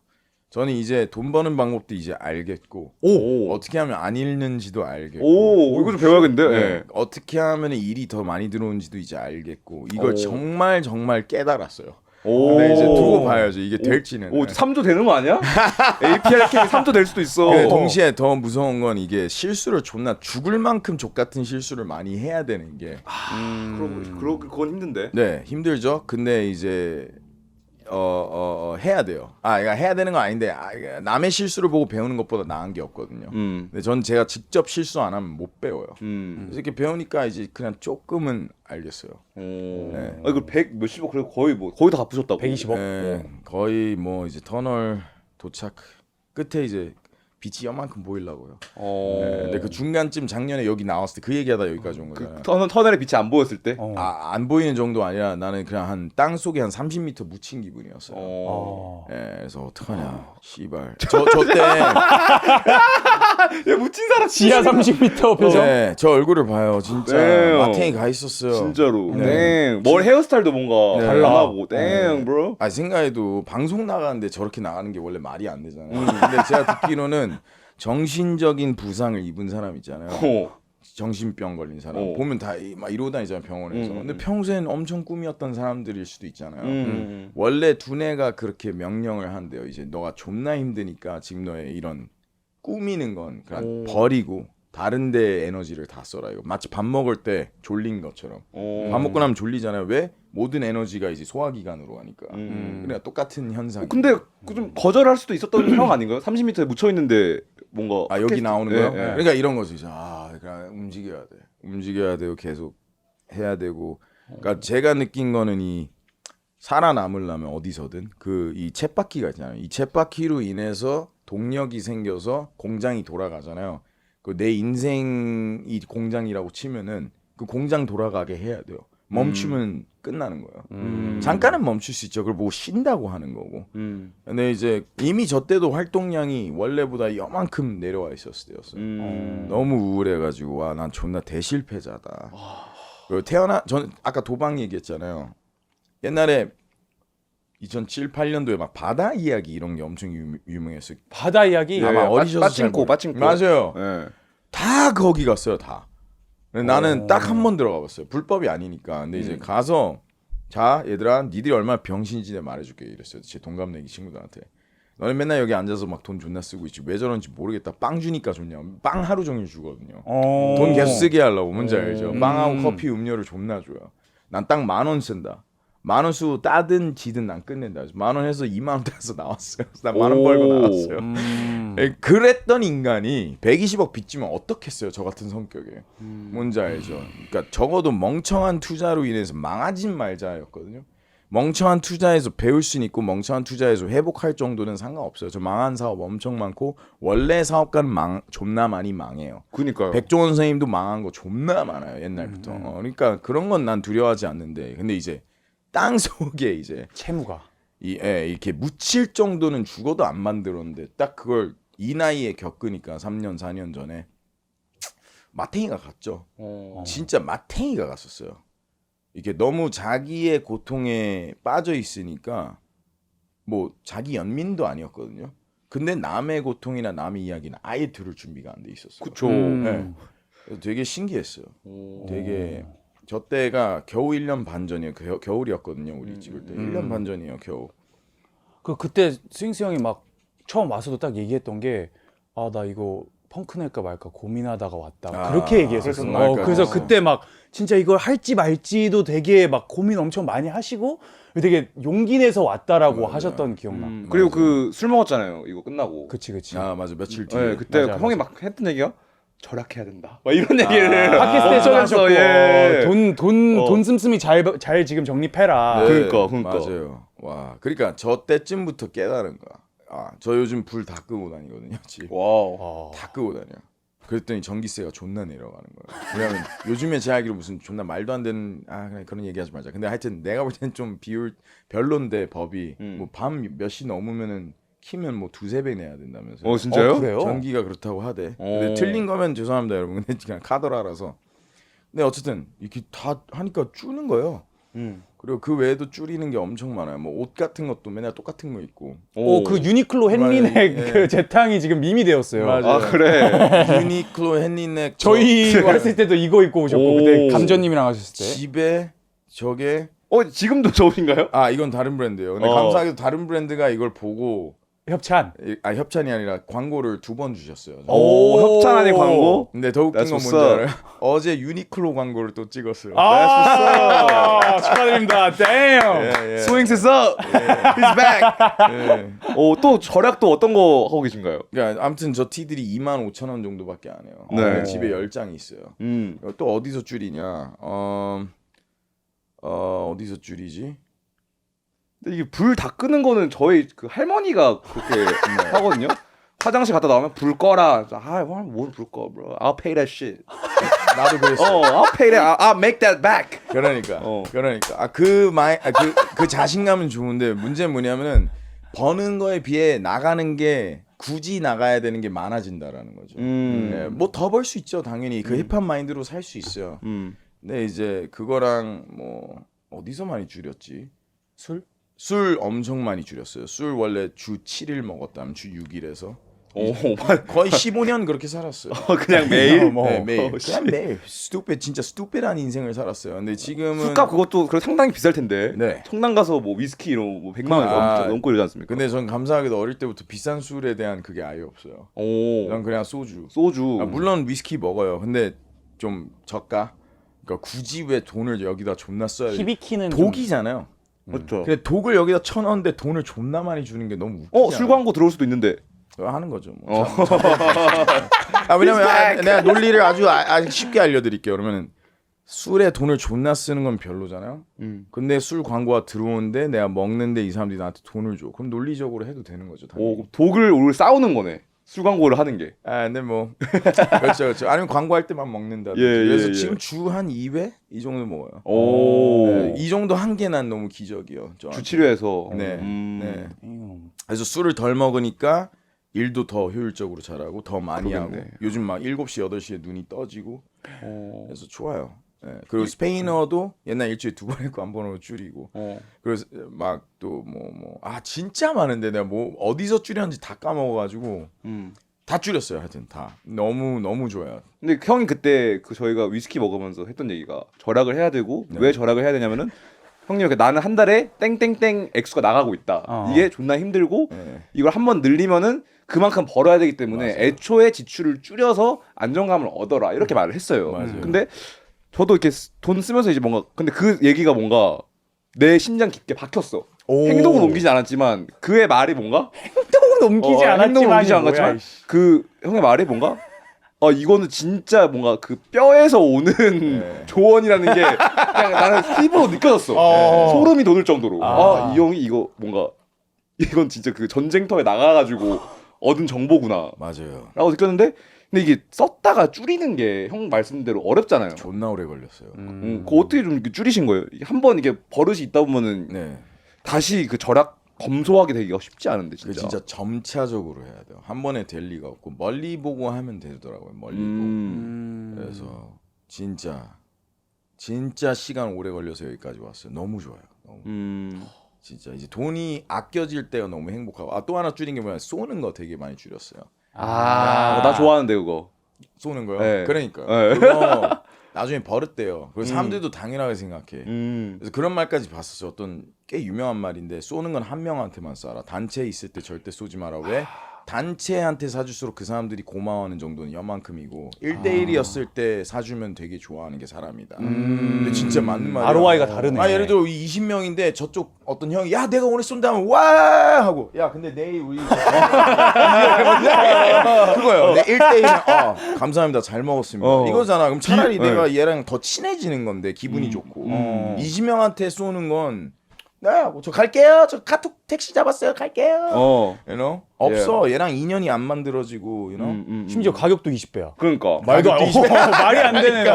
저는 이제 돈 버는 방법도 이제 알겠고 어떻게 하면 안 잃는지도 알겠고 이거 좀 배워야겠는데. 네. 네. 어떻게 하면 일이 더 많이 들어오는지도 이제 알겠고 이걸 정말 깨달았어요. 근데 이제 두고 봐야죠. 이게 될지는. 3조 되는 거 아니야? APR 캠이 3조 될 수도 있어. 근데 동시에 더 무서운 건 이게 실수를 존나 죽을 만큼 족같은 실수를 많이 해야 되는 게. 그건 힘든데. 네, 힘들죠. 근데 이제 해야 돼요. 그러니까 해야 되는 건 아닌데 남의 실수를 보고 배우는 것보다 나은 게 없거든요. 근데 전 제가 직접 실수 안 하면 못 배워요. 그래서 이렇게 배우니까 이제 그냥 조금은 알겠어요. 네. 이거 100 몇십억 그래도 거의 다 갚으셨다고. 120억. 네, 거의 뭐 이제 터널 도착 끝에 이제 빛이 요만큼 보이려고요. 네, 근데 그 중간쯤 작년에 여기 나왔을 때 그 얘기하다 여기까지 온 거잖아요. 터널에 빛이 안 보였을 때. 안 보이는 정도 아니라 나는 그냥 한 땅 속에 한 30m 묻힌 기분이었어요. 네, 그래서 어떡하냐, 씨발. 저때 야, 묻힌 사람 지하 30m 표정. 네, 저 얼굴을 봐요. 진짜 네. 마탱이 가 있었어요. 진짜로. 네. 머리 헤어스타일도 뭔가 네. 달라고. 땡, bro. 생각해도 방송 나가는데 저렇게 나가는 게 원래 말이 안 되잖아요. 근데 제가 듣기로는 정신적인 부상을 입은 사람 있잖아요. 정신병 걸린 사람 보면 다 막 이러고 다니잖아요 병원에서. 근데 평소엔 엄청 꿈이었던 사람들일 수도 있잖아요. 원래 두뇌가 그렇게 명령을 한대요. 이제 너가 존나 힘드니까 지금 너의 이런 꾸미는 건 그냥 버리고 다른 데 에너지를 다 써라. 이거 마치 밥 먹을 때 졸린 것처럼. 밥 먹고 나면 졸리잖아요. 왜? 모든 에너지가 이제 소화기관으로 가니까. 그러니까 똑같은 현상. 근데 좀 거절할 수도 있었던 상황 아닌가요? 30m에 묻혀 있는데 뭔가 여기 나오는 거요? 네. 그러니까 이런 거죠. 이제 그냥 움직여야 돼요. 계속 해야 되고. 그러니까 제가 느낀 거는 이 살아남으려면 어디서든 이 쳇바퀴가 있잖아요. 이 쳇바퀴로 인해서 동력이 생겨서 공장이 돌아가잖아요. 내 인생이 공장이라고 치면은 그 공장 돌아가게 해야 돼요. 멈추면 끝나는 거예요. 잠깐은 멈출 수 있죠. 그걸 보고 쉰다고 하는 거고. 근데 이제 이미 저 때도 활동량이 원래보다 요만큼 내려와 있었을 때였어요. 너무 우울해가지고 난 존나 대실패자다. 그리고 전 아까 도박 얘기했잖아요. 옛날에 2007, 8년도에 막 바다 이야기 이런 게 엄청 유명했어요. 바다 이야기. 아마 어리셔서 빠칭코. 맞아요. 네. 다 거기 갔어요. 다. 나는 딱 한 번 들어가 봤어요. 불법이 아니니까. 근데 이제 가서 자 얘들아 니들이 얼마나 병신인지 내가 말해줄게 이랬어요. 제 동갑내기 친구들한테. 너는 맨날 여기 앉아서 막 돈 존나 쓰고 있지 왜 저런지 모르겠다. 빵 주니까 좋냐. 빵 하루 종일 주거든요. 돈 계속 쓰게 하려고. 뭔지 알죠. 빵하고 커피 음료를 존나 줘요. 난 딱 10,000원 쓴다. 10,000원 쓰고 따든 지든 난 끝낸다. 그래서 10,000원 해서 20,000원 따서 나왔어요. 난 10,000원 벌고 나왔어요. 그랬던 인간이 120억 빚지면 어떻겠어요? 저 같은 성격에. 뭔지 알죠? 그러니까 적어도 멍청한 투자로 인해서 망하진 말자였거든요. 멍청한 투자에서 배울 수 있고 멍청한 투자에서 회복할 정도는 상관없어요. 저 망한 사업 엄청 많고 원래 사업가는 존나 많이 망해요. 그니까요. 백종원 선생님도 망한 거 존나 많아요 옛날부터. 그러니까 그런 건 난 두려워하지 않는데 근데 이제 땅 속에 이제 채무가 이렇게 묻힐 정도는 죽어도 안 만들었는데 딱 그걸 이 나이에 겪으니까 3년 4년 전에 마탱이가 갔죠. 진짜 마탱이가 갔었어요. 이게 너무 자기의 고통에 빠져 있으니까 뭐 자기 연민도 아니었거든요. 근데 남의 고통이나 남의 이야기는 아예 들을 준비가 안 돼 있었어요. 그쵸. 네. 되게 신기했어요. 되게 저 때가 겨우 1년 반 전이에요. 겨울이었거든요. 우리 찍을 때 1년 반 전이에요. 겨우. 그때 스윙스 형이 막 처음 와서도 딱 얘기했던 게 아 나 이거 펑크 낼까 말까 고민하다가 왔다 그렇게 얘기했었어. 그랬었나? 그래서 그때 막 진짜 이걸 할지 말지도 되게 막 고민 엄청 많이 하시고 되게 용기 내서 왔다라고 맞아요. 하셨던 기억나. 그리고 그 술 먹었잖아요. 이거 끝나고. 그치. 아 맞아 며칠 뒤에. 네, 그때 맞아, 형이 맞아. 막 했던 얘기가 절약해야 된다. 막 이런 얘기를 팟캐스트에서 하셨고 예. 돈 씀씀이 잘 지금 정립해라. 네, 그러니까. 맞아요. 와 그러니까 저 때쯤부터 깨달은 거야. 저 요즘 불 다 끄고 다니거든요. 집. 와우. 다 끄고 다녀. 그랬더니 전기세가 존나 내려가는 거예요. 왜냐면 요즘에 제 알기로 무슨 존나 말도 안 되는 그냥 그런 얘기하지 말자. 근데 하여튼 내가 볼 때는 좀 비율 별론데 법이 뭐 밤 몇 시 넘으면은 키면 뭐 2-3배 내야 된다면서요. 진짜요? 그래요? 전기가 그렇다고 하대. 근데 틀린 거면 죄송합니다 여러분. 근데 그냥 카더라라서. 근데 어쨌든 이렇게 다 하니까 줄는 거예요. 그리고 그 외에도 줄이는 게 엄청 많아요. 뭐 옷 같은 것도 맨날 똑같은 거 입고. 그 유니클로 헨리넥 예. 그 재탕이 지금 밈이 되었어요. 맞아요. 아 그래. 유니클로 헨리넥 저희 왔을 때도 이거 입고 오셨고 그때 오. 감전님이랑 하셨을 때. 집에 저게 지금도 저인가요? 이건 다른 브랜드예요. 근데 어. 감사하게도 다른 브랜드가 이걸 보고 협찬. 협찬이 아니라 광고를 2번 주셨어요. 협찬 아닌 광고? 근데 더 웃긴 That's 건 what's 뭔지 up. 알아요? 어제 유니클로 광고를 또 찍었어요. 축하드립니다. Damn. 예. Swings is up. He's back. 예. 또 절약도 어떤 거 하고 계신가요? 그러니까 아무튼 저 티들이 25,000원 정도밖에 안 해요. 네. 집에 10장이 있어요. 또 어디서 줄이냐? 어디서 줄이지? 근데 이게 불 다 끄는 거는 저희 그 할머니가 그렇게 하거든요. 화장실 갔다 나오면 불 꺼라. 뭘불 꺼, bro. I'll pay that shit. 나도 그랬어. I'll pay that. I'll make that back. 그러니까 그 자신감은 좋은데 문제는 뭐냐면은 버는 거에 비해 나가는 게 굳이 나가야 되는 게 많아진다라는 거죠. 뭐 더 벌 수 있죠 당연히 그 힙합 마인드로 살 수 있어요. 근데 이제 그거랑 뭐 어디서 많이 줄였지? 술 엄청 많이 줄였어요. 술 원래 주 7일 먹었다면 주 6일에서 거의 15년 그렇게 살았어요. 그냥 매일? 네, 매일. 그냥 매일. 진짜 스투피드한 인생을 살았어요. 근데 지금은 술값 그것도 그래 상당히 비쌀 텐데. 네. 청담 가서 뭐 위스키 이런 뭐 100만 원 넘고 이러지 않습니까? 근데 전 감사하게도 어릴 때부터 비싼 술에 대한 그게 아예 없어요. 난 그냥 소주. 물론 위스키 먹어요. 근데 좀 저가. 그러니까 굳이 왜 돈을 여기다 존나 써야 돼? 히비키는 독이잖아요. 그렇죠. 근데 독을 여기다 쳐넣는데 돈을 존나 많이 주는 게 너무 웃기잖아. 술 광고 들어올 수도 있는데. 하는 거죠. 뭐. 왜냐면 내가 논리를 아주 쉽게 알려드릴게요. 그러면 술에 돈을 존나 쓰는 건 별로잖아요. 근데 술 광고가 들어오는데 내가 먹는데 이 사람들이 나한테 돈을 줘. 그럼 논리적으로 해도 되는 거죠. 당연히. 독을 오늘 싸우는 거네. 술 광고를 하는 게. 근데 뭐 그렇죠. 아니면 광고할 때만 먹는다. 그래서 지금 주 한 2회 이 정도 먹어요. 네, 이 정도 한 게 난 너무 기적이요. 주 7회에서. 네. 그래서 술을 덜 먹으니까 일도 더 효율적으로 잘하고 더 많이 하고 요즘 막 7시 8시에 눈이 떠지고 그래서 좋아요. 네. 그리고 스페인어도 옛날 일주일에 2번 했고 한 번으로 줄이고 그래서 막 또 진짜 많은데 내가 뭐 어디서 줄였는지 다 까먹어가지고 다 줄였어요. 하여튼 다 너무 좋아요. 근데 형이 그때 그 저희가 위스키 먹으면서 했던 얘기가 절약을 해야 되고 왜 절약을 해야 되냐면은 형님 나는 한 달에 땡땡땡 액수가 나가고 있다. 이게 존나 힘들고 이걸 한번 늘리면은 그만큼 벌어야 되기 때문에 애초에 지출을 줄여서 안정감을 얻어라 이렇게 말을 했어요. 근데 저도 이렇게 돈 쓰면서 이제 뭔가 근데 그 얘기가 뭔가 내 심장 깊게 박혔어. 행동은 옮기지 않았지만 그의 말이 뭔가 행동은 옮기지 않았지만 행동은 옮기지 않았지만 그 형의 말이 뭔가 이거는 진짜 뭔가 그 뼈에서 오는 조언이라는 게 그냥 나는 피부로 느껴졌어. 소름이 돋을 정도로. 이 형이 이거 뭔가 이건 진짜 그 전쟁터에 나가가지고 얻은 정보구나. 맞아요. 라고 느꼈는데 근데 이게 썼다가 줄이는 게 형 말씀대로 어렵잖아요. 존나 오래 걸렸어요. 그거 어떻게 좀 이렇게 줄이신 거예요? 한번 이게 버릇이 있다 보면은 네. 다시 그 절약 검소하게 되기가 쉽지 않은데 그 진짜. 진짜 점차적으로 해야 돼요. 한 번에 될 리가 없고 멀리 보고 하면 되더라고요. 멀리 보고. 그래서 진짜 시간 오래 걸려서 여기까지 왔어요. 너무 좋아요. 너무. 진짜 이제 돈이 아껴질 때가 너무 행복하고 또 하나 줄인 게 뭐냐 쏘는 거 되게 많이 줄였어요. 나 좋아하는데 그거. 쏘는 거요? 네. 그러니까요. 네. 그거 나중에 버릇돼요. 그래서 사람들도 당연하게 생각해. 그래서 그런 말까지 봤었어요. 어떤 꽤 유명한 말인데 쏘는 건 한 명한테만 쏴라. 단체에 있을 때 절대 쏘지 마라. 왜? 단체한테 사줄수록 그 사람들이 고마워하는 정도는 여만큼이고 1대1이었을 때 사주면 되게 좋아하는 게 사람이다. 근데 진짜 맞는 말이야. ROI가 다르네. 예를 들어 20명인데 저쪽 어떤 형이 야 내가 오늘 쏜다면 와 하고 야 근데 내일 우리 그거요. 근데 1대1은 감사합니다 잘 먹었습니다. 이거잖아. 그럼 차라리 내가 얘랑 더 친해지는 건데 기분이 좋고 20명한테 쏘는 건 네, 저 갈게요. 저 카톡 택시 잡았어요. 갈게요. You know? 없어. 얘랑 인연이 안 만들어지고, you know? 심지어 가격도 20배야. 그러니까 말도 안 말이 안 되네.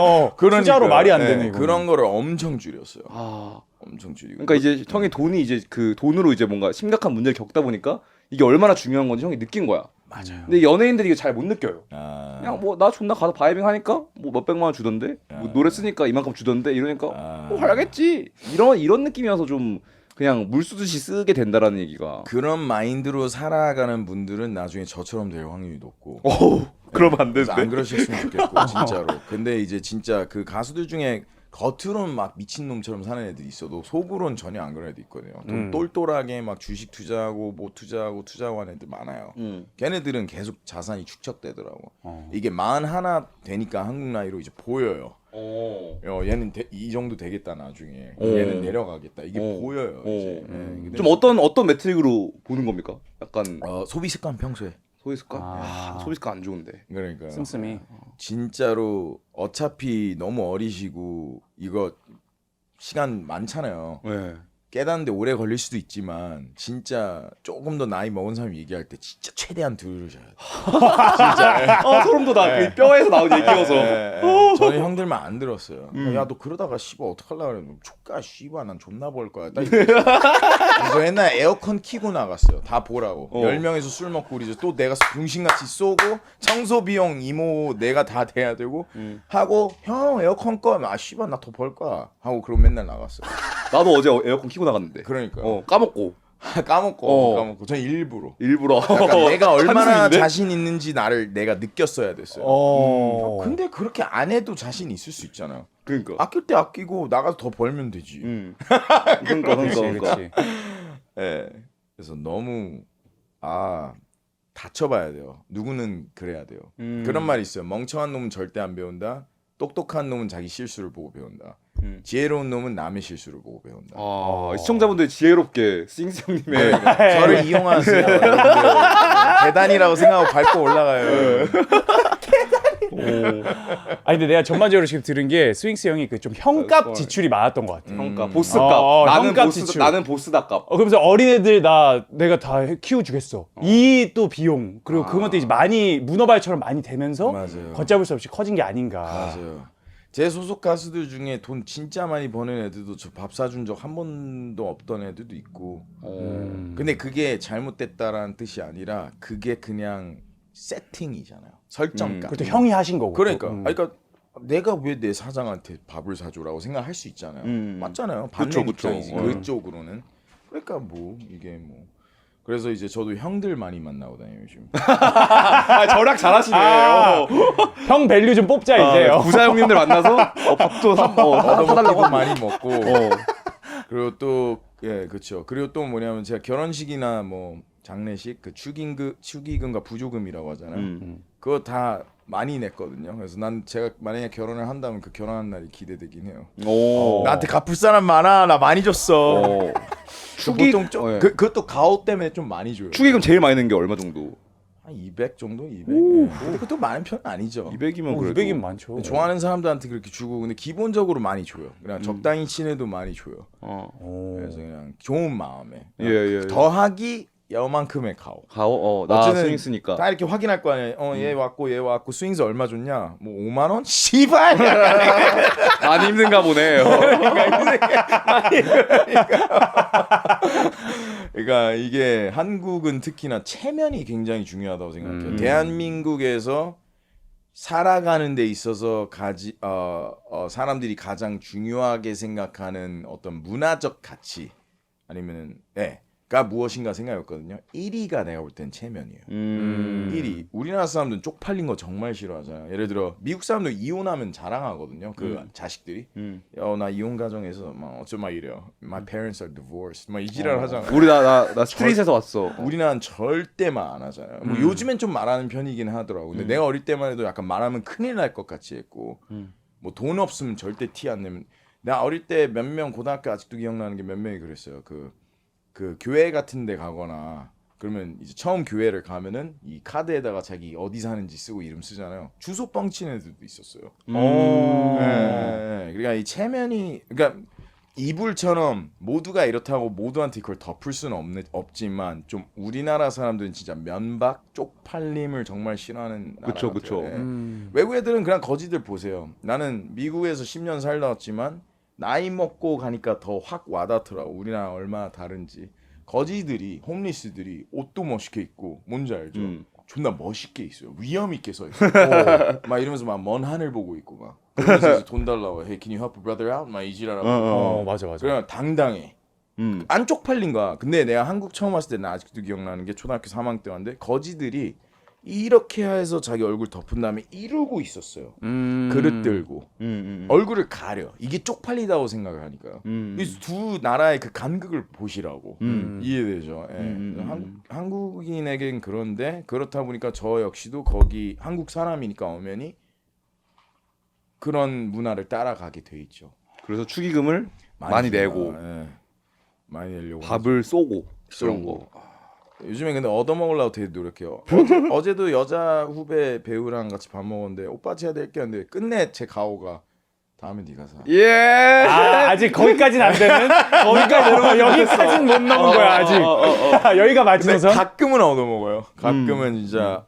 숫자로 말이 안 되네. 이거는. 그런 거를 엄청 줄였어요. 엄청 줄이고. 그러니까 이제 형이 돈이 이제 그 돈으로 이제 뭔가 심각한 문제를 겪다 보니까 이게 얼마나 중요한 건지 형이 느낀 거야. 맞아요. 근데 연예인들이 이거 잘 못 느껴요. 아, 그냥 뭐 나 존나 가서 바이빙 하니까 뭐 몇백만 원 주던데, 뭐 노래 쓰니까 이만큼 주던데 이러니까 뭐 하겠지. 이런 느낌이어서 좀 그냥 물 쓰듯이 쓰게 된다라는 얘기가. 그런 마인드로 살아가는 분들은 나중에 저처럼 될 확률이 높고. 그러면 안 그래서 안 되는데. 그러셨으면 좋겠고 진짜로. 근데 이제 진짜 그 가수들 중에 겉으로는 막 미친놈처럼 사는 애들이 있어도 속으로는 전혀 안 그런 애들 있거든요. 돈 똘똘하게 막 주식 투자하고 뭐 투자하고 하는 애들 많아요. 걔네들은 계속 자산이 축적되더라고. 이게 41 되니까 한국 나이로 이제 보여요. 얘는 이 정도 되겠다 나중에. 얘는 내려가겠다. 이게 보여요. 이제. 근데 좀 어떤 매트릭으로 보는 겁니까? 약간 소비 습관 평소에. 소비 습관? 소비 습관 안 좋은데. 그러니까 씀씀이. 진짜로 어차피 너무 어리시고 이거 시간 많잖아요. 네. 깨닫는데 오래 걸릴 수도 있지만 진짜 조금 더 나이 먹은 사람이 얘기할 때 진짜 최대한 들으셔야 돼. 진짜. 소름 돋아. 그 뼈에서 나온 얘기여서. 저는 형들 말 안 들었어요. 야 너 그러다가 씨발 어떡하려고 그래. 족가 씨발 난 존나 벌 거야. 그래서 옛날에 에어컨 키고 나갔어요. 다 보라고. 10명에서 술 먹고 우리 또 내가 병신같이 쏘고 청소 비용 이모 내가 다 대야 되고 하고 형 에어컨 꺼. 씨발 나 더 벌 거야. 하고 그럼 맨날 나갔어요. 나도 어제 에어컨 키고 나갔는데. 그러니까. 까먹고. 까먹고. 전 일부러. 그러니까 내가 얼마나 한숨인데? 자신 있는지 나를 내가 느꼈어야 됐어요. 근데 그렇게 안 해도 자신 있을 수 있잖아요. 그러니까. 아낄 때 아끼고 나가서 더 벌면 되지. 그러니까. 예. 그래서 너무 다쳐봐야 돼요. 누구는 그래야 돼요. 그런 말이 있어요. 멍청한 놈은 절대 안 배운다. 똑똑한 놈은 자기 실수를 보고 배운다. 지혜로운 놈은 남의 실수를 보고 배운다. 시청자분들 지혜롭게 싱스 형님의 저를 이용하세요. 계단이라고 생각하고 밟고 올라가요. 아니 근데 내가 전반적으로 지금 들은 게 스윙스 형이 그 좀 형값 지출이 많았던 것 같아. 형값, 보스값. 나는 보스다값. 그러면서 어린애들 내가 다 키워주겠어. 이 또 비용 그리고 그것도 이제 많이 문어발처럼 많이 되면서 맞아요. 걷잡을 수 없이 커진 게 아닌가. 맞아요. 제 소속 가수들 중에 돈 진짜 많이 버는 애들도 저 밥 사준 적 한 번도 없던 애들도 있고. 근데 그게 잘못됐다라는 뜻이 아니라 그게 그냥 세팅이잖아요. 설정값. 그것도 형이 하신 거고. 그러니까. 그러니까 내가 왜 내 사장한테 밥을 사줘라고 생각할 수 있잖아요. 맞잖아요. 반대 입장이지. 그쪽으로는. 그러니까 뭐 이게 뭐. 그래서 이제 저도 형들 많이 만나고 다녀요 요즘. 절약 잘하시네요. 형 밸류 좀 뽑자 이제요. 부자 형님들 만나서 밥도 사달라고 많이 먹고. 그리고 또 그렇죠. 그리고 또 뭐냐면 제가 결혼식이나 뭐 장례식 그 축의금과 부조금이라고 하잖아요. 그거 다 많이 냈거든요. 그래서 난 제가 만약에 결혼을 한다면 그 결혼한 날이 기대되긴 해요. 나한테 갚을 사람 많아. 나 많이 줬어. 보통 좀 예. 그것도 가오 때문에 좀 많이 줘요. 축의금 제일 많이 낸 게 얼마 정도? 한 200 정도? 200. 네. 근데 그것도 많은 편은 아니죠. 200이면 그래도 200이면 많죠. 좋아하는 사람들한테 그렇게 주고 근데 기본적으로 많이 줘요. 그냥 적당히 친해도 많이 줘요. 그래서 그냥 좋은 마음에. 예. 더하기 요만큼의 가오. 가오 나 어쨌든 스윙 쓰니까. 다 이렇게 확인할 거 아니에요. 얘 왔고 스윙스 얼마 줬냐? 뭐 5만 원? 씨발. 많이 힘든가 보네요. 그러니까 이게 한국은 특히나 체면이 굉장히 중요하다고 생각해요. 대한민국에서 살아가는 데 있어서 사람들이 가장 중요하게 생각하는 어떤 문화적 가치 아니면은 가 무엇인가 생각했거든요. 1위가 내가 볼 땐 체면이에요. 1위. 우리나라 사람들은 쪽팔린 거 정말 싫어하잖아요. 예를 들어 미국 사람들 이혼하면 자랑하거든요. 그 자식들이. 나 이혼 가정에서 막 어쩌면 막 이래요. My parents are divorced. 막 이 지랄 하잖아요. 우리 나 스트릿에서 왔어. 우리나라는 절대 말 안 하잖아요. 뭐 요즘엔 좀 말하는 편이긴 하더라고. 근데 내가 어릴 때만 해도 약간 말하면 큰일 날 것 같이 했고 뭐 돈 없으면 절대 티 안 내면 나 어릴 때 몇 명 고등학교 아직도 기억나는 게 몇 명이 그랬어요. 그 교회 같은 데 가거나 그러면 이제 처음 교회를 가면은 이 카드에다가 자기 어디 사는지 쓰고 이름 쓰잖아요. 주소 뻥치는 애들도 있었어요. 그러니까 이 체면이 그러니까 이불처럼 모두가 이렇다고 모두한테 그걸 덮을 수는 없지만 좀 우리나라 사람들은 진짜 면박 쪽팔림을 정말 싫어하는 나라 그쵸, 같아요. 그쵸. 외국 애들은 그냥 거지들 보세요. 나는 미국에서 10년 살다 왔지만 나이 먹고 가니까 더 확 와닿더라고. 우리나라 얼마나 다른지. 거지들이 홈리스들이 옷도 멋있게 입고 뭔지 알죠? 존나 멋있게 있어요. 위험 있게 서 있어요. 막 이러면서 막 먼 하늘 보고 있고 막. 그러면서 돈 달라고. Hey, can you help a brother out? 막 이지랄하고. 맞아. 그냥 당당해. 안 쪽팔린 거야. 근데 내가 한국 처음 왔을 때 나 아직도 기억나는 게 초등학교 3학년 때 왔는데 거지들이 이렇게 해서 자기 얼굴 덮은 다음에 이러고 있었어요. 그릇 들고 얼굴을 가려. 이게 쪽팔리다고 생각을 하니까요. 이 두 나라의 그 간극을 보시라고 이해되죠. 한국인에겐 그런데 그렇다 보니까 저 역시도 거기 한국 사람이니까 오면이 그런 문화를 따라가게 돼 있죠. 그래서 축의금을 많이 내고 많이 내려고 밥을 쏘고 이런 거. 요즘에 근데 얻어먹으려고 되게 노력해요. 어제도 여자 후배 배우랑 같이 밥 먹었는데 오빠 제가 낼게 하는데 끝내 제 가오가 다음에 네가 사. 예. 아직 거기까지는 안 되는? 여기까지는 못 넘은 거야 아직. 여기가 근데 마지노선. 가끔은 얻어먹어요. 가끔은 진짜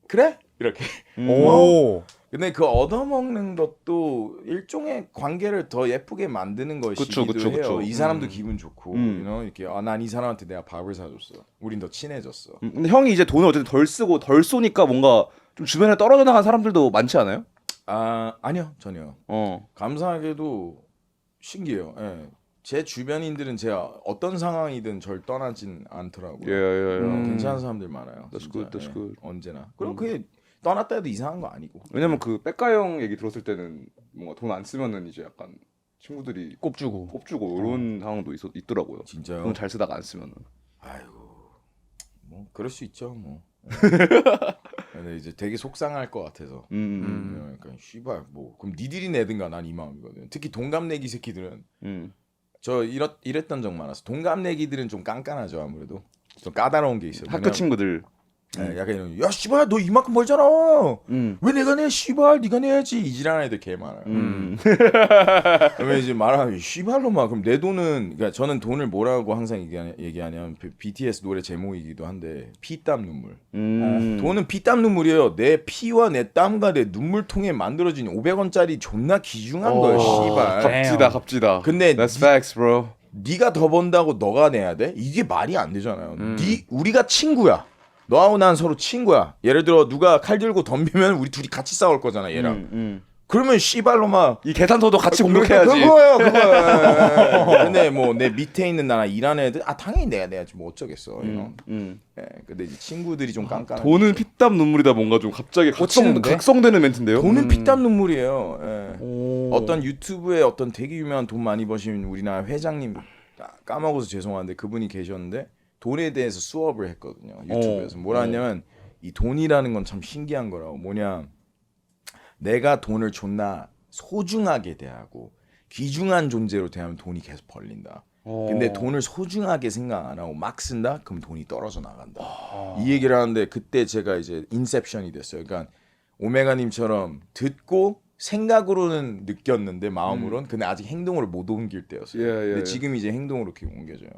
그래? 이렇게. 오. 근데 그 얻어먹는 것도 일종의 관계를 더 예쁘게 만드는 것이기도 그쵸. 해요. 이 사람도 기분 좋고, 이렇게 난 이 사람한테 내가 밥을 사줬어. 우린 더 친해졌어. 근데 형이 이제 돈을 어쨌든 덜 쓰고 덜 쏘니까 뭔가 좀 주변에 떨어져 나간 사람들도 많지 않아요? 아니요, 전혀. 감사하게도 신기해요. 예. 제 주변인들은 제가 어떤 상황이든 절 떠나진 않더라고요. 괜찮은 사람들 많아요. That's good, that's good. 언제나. 그럼 그게 떠났다 해도 이상한 거 아니고. 왜냐면 그 백가 형 얘기 들었을 때는 뭔가 돈 안 쓰면은 이제 약간 친구들이 꼽주고 이런 상황도 있더라고요. 진짜요? 돈 잘 쓰다가 안 쓰면은. 아이고, 뭐 그럴 수 있죠, 뭐. 근데 이제 되게 속상할 것 같아서. 그러니까 씨발 뭐 그럼 니들이 내든가 난 이 마음이거든. 특히 동갑내기 새끼들은 저 이랬던 적 많았어. 동갑내기들은 좀 깐깐하죠 아무래도. 좀 까다로운 게 있어요. 학교 친구들. 약간 이런 야 씨발 너 이만큼 벌잖아. 왜 내가 내 씨발 네가 내야지 이지랄 애들 개 많아요. 그러면 이제 말하면 씨발로 막 그럼 내 돈은 그러니까 저는 돈을 뭐라고 항상 얘기하냐면 BTS 노래 제목이기도 한데 피땀 눈물. 돈은 피땀 눈물이에요. 내 피와 내 땀과 내 눈물 통해 만들어진 500원짜리 존나 귀중한 거예요. 씨발. 값지다. 근데 That's facts, bro. 네가 더 번다고 너가 내야 돼? 이게 말이 안 되잖아요. 우리가 친구야. 너하고 난 서로 친구야. 예를 들어 누가 칼 들고 덤비면 우리 둘이 같이 싸울 거잖아 얘랑. 그러면 씨발로 막 이 계산서도 같이 공격해야지. 그거예요. 근데 뭐 내 밑에 있는 나랑 일하는 애들 당연히 내가 내야지 뭐 어쩌겠어. 근데 이제 친구들이 좀 깐깐한. 돈은 피땀 눈물이다 뭔가 좀 갑자기 각성되는 멘트인데요. 돈은 피땀 눈물이에요. 어떤 유튜브에 어떤 되게 유명한 돈 많이 버신 우리나라 회장님 까먹어서 죄송한데 그분이 계셨는데. 돈에 대해서 수업을 했거든요. 유튜브에서. 뭐라 하냐면 이 돈이라는 건 참 신기한 거라고. 뭐냐. 내가 돈을 존나 소중하게 대하고 귀중한 존재로 대하면 돈이 계속 벌린다. 근데 돈을 소중하게 생각 안 하고 막 쓴다? 그럼 돈이 떨어져 나간다. 이 얘기를 하는데 그때 제가 이제 인셉션이 됐어요. 그러니까 오메가님처럼 듣고 생각으로는 느꼈는데 마음으로는 근데 아직 행동으로 못 옮길 때였어요. 근데 지금 이제 행동으로 이렇게 옮겨져요.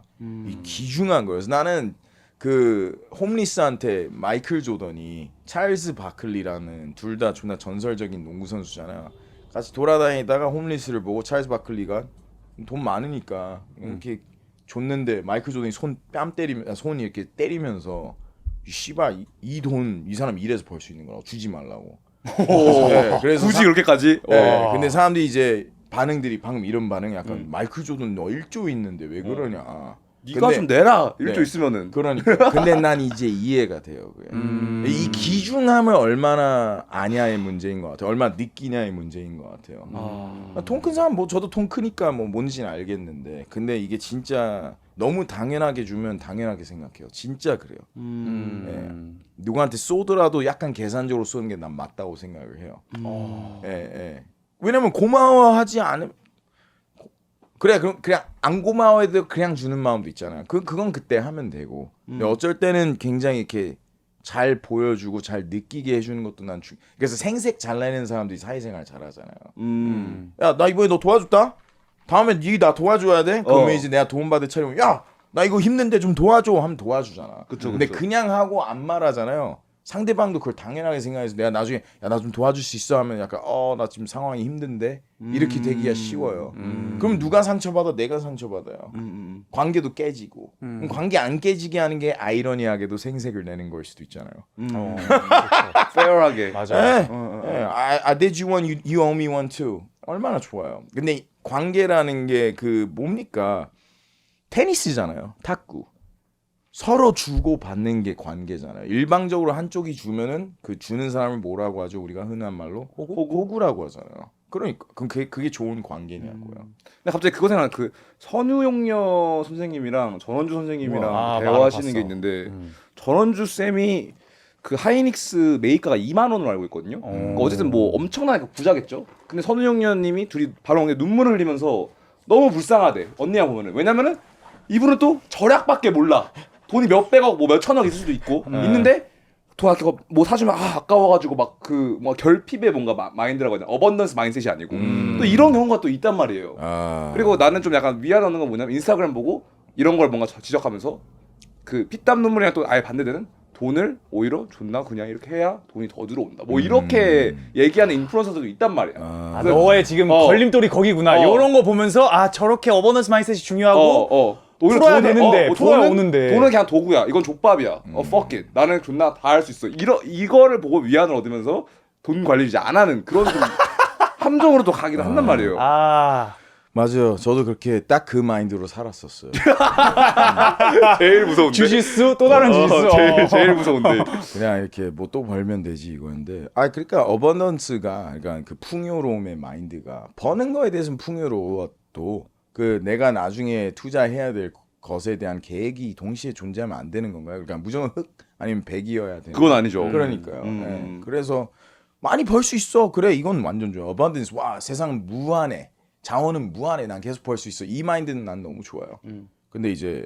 이 귀중한 거예요. 그래서 나는 그 홈리스한테 마이클 조던이 찰스 바클리라는 둘 다 존나 전설적인 농구 선수잖아요. 같이 돌아다니다가 홈리스를 보고 찰스 바클리가 돈 많으니까 이렇게 줬는데 마이클 조던이 뺨 때리면 손 이렇게 때리면서 씨발 이 돈 이 사람 일해서 벌 수 있는 거라고 주지 말라고. 네, 그래서 굳이 그렇게까지? 네, 근데 사람들이 이제 반응들이 방금 이런 반응이 약간 마이클 조던 너 1조 있는데 왜 그러냐. 네가 근데- 좀 내라. 1조 네. 있으면은. 그러니까 근데 난 이제 이해가 돼요. 그게. 이 귀중함을 얼마나 아냐의 문제인 것 같아요. 얼마나 느끼냐의 문제인 것 같아요. 돈 큰 사람 뭐 저도 돈 크니까 뭐 뭔지는 알겠는데 근데 이게 진짜 너무 당연하게 주면 당연하게 생각해요. 진짜 그래요. 누구한테 쏘더라도 약간 계산적으로 쏘는 게 난 맞다고 생각을 해요. 왜냐면 고마워하지 않으면 그래 그럼 그냥 안 고마워해도 그냥 주는 마음도 있잖아요. 그건 그때 하면 되고. 근데 어쩔 때는 굉장히 이렇게 잘 보여주고 잘 느끼게 해주는 것도 난 그래서 생색 잘 내는 사람들이 사회생활 잘하잖아요. 야 나 이번에 너 도와줬다. 다음에 니 나 도와줘야 돼. 그러면 이제 내가 도움받을 차리면 야 나 이거 힘든데 좀 도와줘 하면 도와주잖아. 근데 그냥 하고 안 말하잖아요. 상대방도 그걸 당연하게 생각해서 내가 나중에 야 나 좀 도와줄 수 있어 하면 약간 나 지금 상황이 힘든데 이렇게 되기가 쉬워요. 그럼 누가 상처받아? 내가 상처받아요. 관계도 깨지고 그럼 관계 안 깨지게 하는 게 아이러니하게도 생색을 내는 걸 수도 있잖아요. 페어하게. 맞아요. I did you one, you owe me one too. 얼마나 좋아요. 근데 관계라는 게 그 뭡니까? 테니스잖아요. 탁구. 서로 주고 받는 게 관계잖아요. 일방적으로 한쪽이 주면은 그 주는 사람을 뭐라고 하죠? 우리가 흔한 말로 호구라고 하잖아요. 그러니까 그럼 그게 좋은 관계냐고요. 근데 갑자기 그거 생각나. 그 선우용녀 선생님이랑 전원주 선생님이랑 우와. 대화하시는 봤어. 게 있는데 전원주 쌤이 그 하이닉스 매입가가 2만 원으로 알고 있거든요. 그러니까 어쨌든 뭐 엄청나게 부자겠죠. 근데 선우용녀님이 둘이 바로 눈물을 흘리면서 너무 불쌍하대. 언니야 보면은. 왜냐면은 이분은 또 절약밖에 몰라. 돈이 몇백억 뭐 몇천억 있을 수도 있고 있는데 돈 아끼고 뭐 사주면 아까워가지고 막 그 뭐 결핍의 뭔가 마인드라고 하잖아. 어번던스 마인드셋이 아니고 또 이런 경우가 또 있단 말이에요. 그리고 나는 좀 약간 미안한 건 뭐냐면 인스타그램 보고 이런 걸 뭔가 지적하면서 그 피땀 눈물이랑 또 아예 반대되는 돈을 오히려 존나 그냥 이렇게 해야 돈이 더 들어온다. 뭐 이렇게 얘기하는 인플루언서들도 있단 말이야. 아, 너의 지금 걸림돌이 거기구나. 이런 거 보면서 저렇게 어버넌스 마인드셋이 중요하고 오히려 풀어야 되는데 풀어야 오는데 돈은 그냥 도구야. 이건 족밥이야. fuck it. 나는 존나 다 할 수 있어. 이거를 보고 위안을 얻으면서 돈 관리 이제 안 하는 그런 좀 함정으로 또 가기도 한단 말이에요. 맞아요. 저도 그렇게 딱 그 마인드로 살았었어요. 제일 무서운데. 주짓수 또 다른 주짓수. 제일 무서운데. 그냥 이렇게 뭐 또 벌면 되지 이거인데. 그러니까 어버넌스가 그러니까 그 풍요로움의 마인드가 버는 거에 대해서는 풍요로워도 그 내가 나중에 투자해야 될 것에 대한 계획이 동시에 존재하면 안 되는 건가요? 그러니까 무조건 흑 아니면 백이어야 되는. 그건 아니죠. 그러니까요. 네. 그래서 많이 벌 수 있어. 그래 이건 완전 좋아. 어번던스 와 세상은 무한해. 자원은 무한해. 난 계속 벌 수 있어. 이 마인드는 난 너무 좋아요. 근데 이제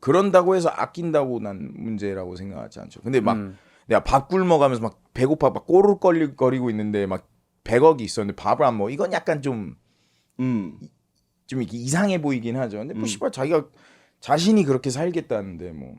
그런다고 해서 아낀다고 난 문제라고 생각하지 않죠. 근데 막 내가 밥 굶어가면서 막 배고파 막 꼬르륵거리고 있는데 막 100억이 있었는데 밥을 안 먹어. 이건 약간 좀 이렇게 이상해 보이긴 하죠. 근데 뭐 씨발 자기가 자신이 그렇게 살겠다는데 뭐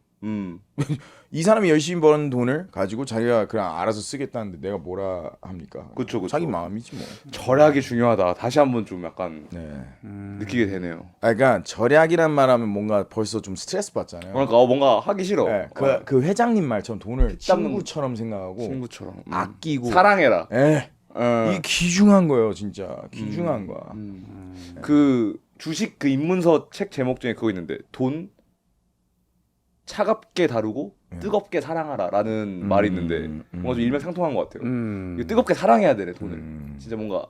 이 사람이 열심히 버는 돈을 가지고 자기가 그냥 알아서 쓰겠다는데 내가 뭐라 합니까? 그쵸. 자기 마음이지 뭐. 절약이 중요하다. 다시 한번 좀 약간 네. 느끼게 되네요. 그러니까 절약이란 말하면 뭔가 벌써 좀 스트레스 받잖아요. 그러니까 뭔가 하기 싫어. 네, 그 회장님 말처럼 돈을 친구처럼 생각하고 친구처럼 아끼고 사랑해라. 이게 귀중한 거예요, 진짜 귀중한 거야. 그 주식 그 입문서 책 제목 중에 그거 있는데 돈 차갑게 다루고 뜨겁게 사랑하라라는 말이 있는데 뭔가 좀 일맥상통한 것 같아요. 이거 뜨겁게 사랑해야 되네 돈을. 진짜 뭔가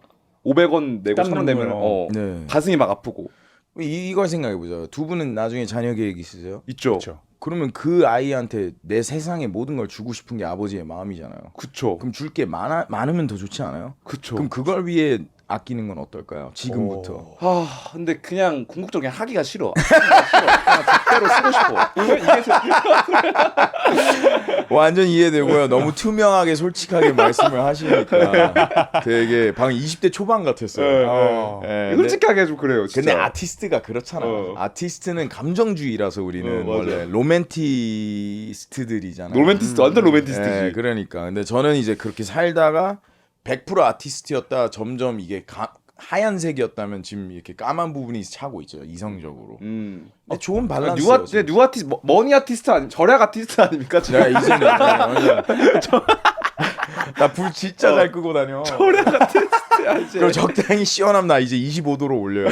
500원 내고 1000원 내면 네. 가슴이 막 아프고. 이걸 생각해 보자. 두 분은 나중에 자녀 계획 있으세요? 있죠. 그러면 그 아이한테 내 세상의 모든 걸 주고 싶은 게 아버지의 마음이잖아요. 그쵸. 그럼 줄 게 많으면 더 좋지 않아요? 그쵸. 그럼 그걸 위해 아끼는 건 어떨까요? 지금부터. 아 근데 그냥 궁극적으로 그냥 하기가 싫어. 그냥 적대로 쓰고 싶어. 이게 완전 이해되고요. 너무 투명하게 솔직하게 말씀을 하시니까 되게 방금 20대 초반 같았어요. 예, 솔직하게 좀 그래요. 진짜. 근데 아티스트가 그렇잖아. 아티스트는 감정주의라서 우리는 맞아. 원래 로맨티스트들이잖아요. 로맨티스트 완전 로맨티스트지. 예, 그러니까. 근데 저는 이제 그렇게 살다가 100% 아티스트였다 점점 이게 하얀색이었다면 지금 이렇게 까만 부분이 차고 있죠. 이성적으로. 근데 좋은 밸런스예요. 뉴 아티스트 머니 아티스트 아니 절약 아티스트 아닙니까? 내가 이제는 나불 진짜 잘 끄고 다녀. 절약 아티스트야 이제. 그리고 적당히 시원함 나 이제 25도로 올려요.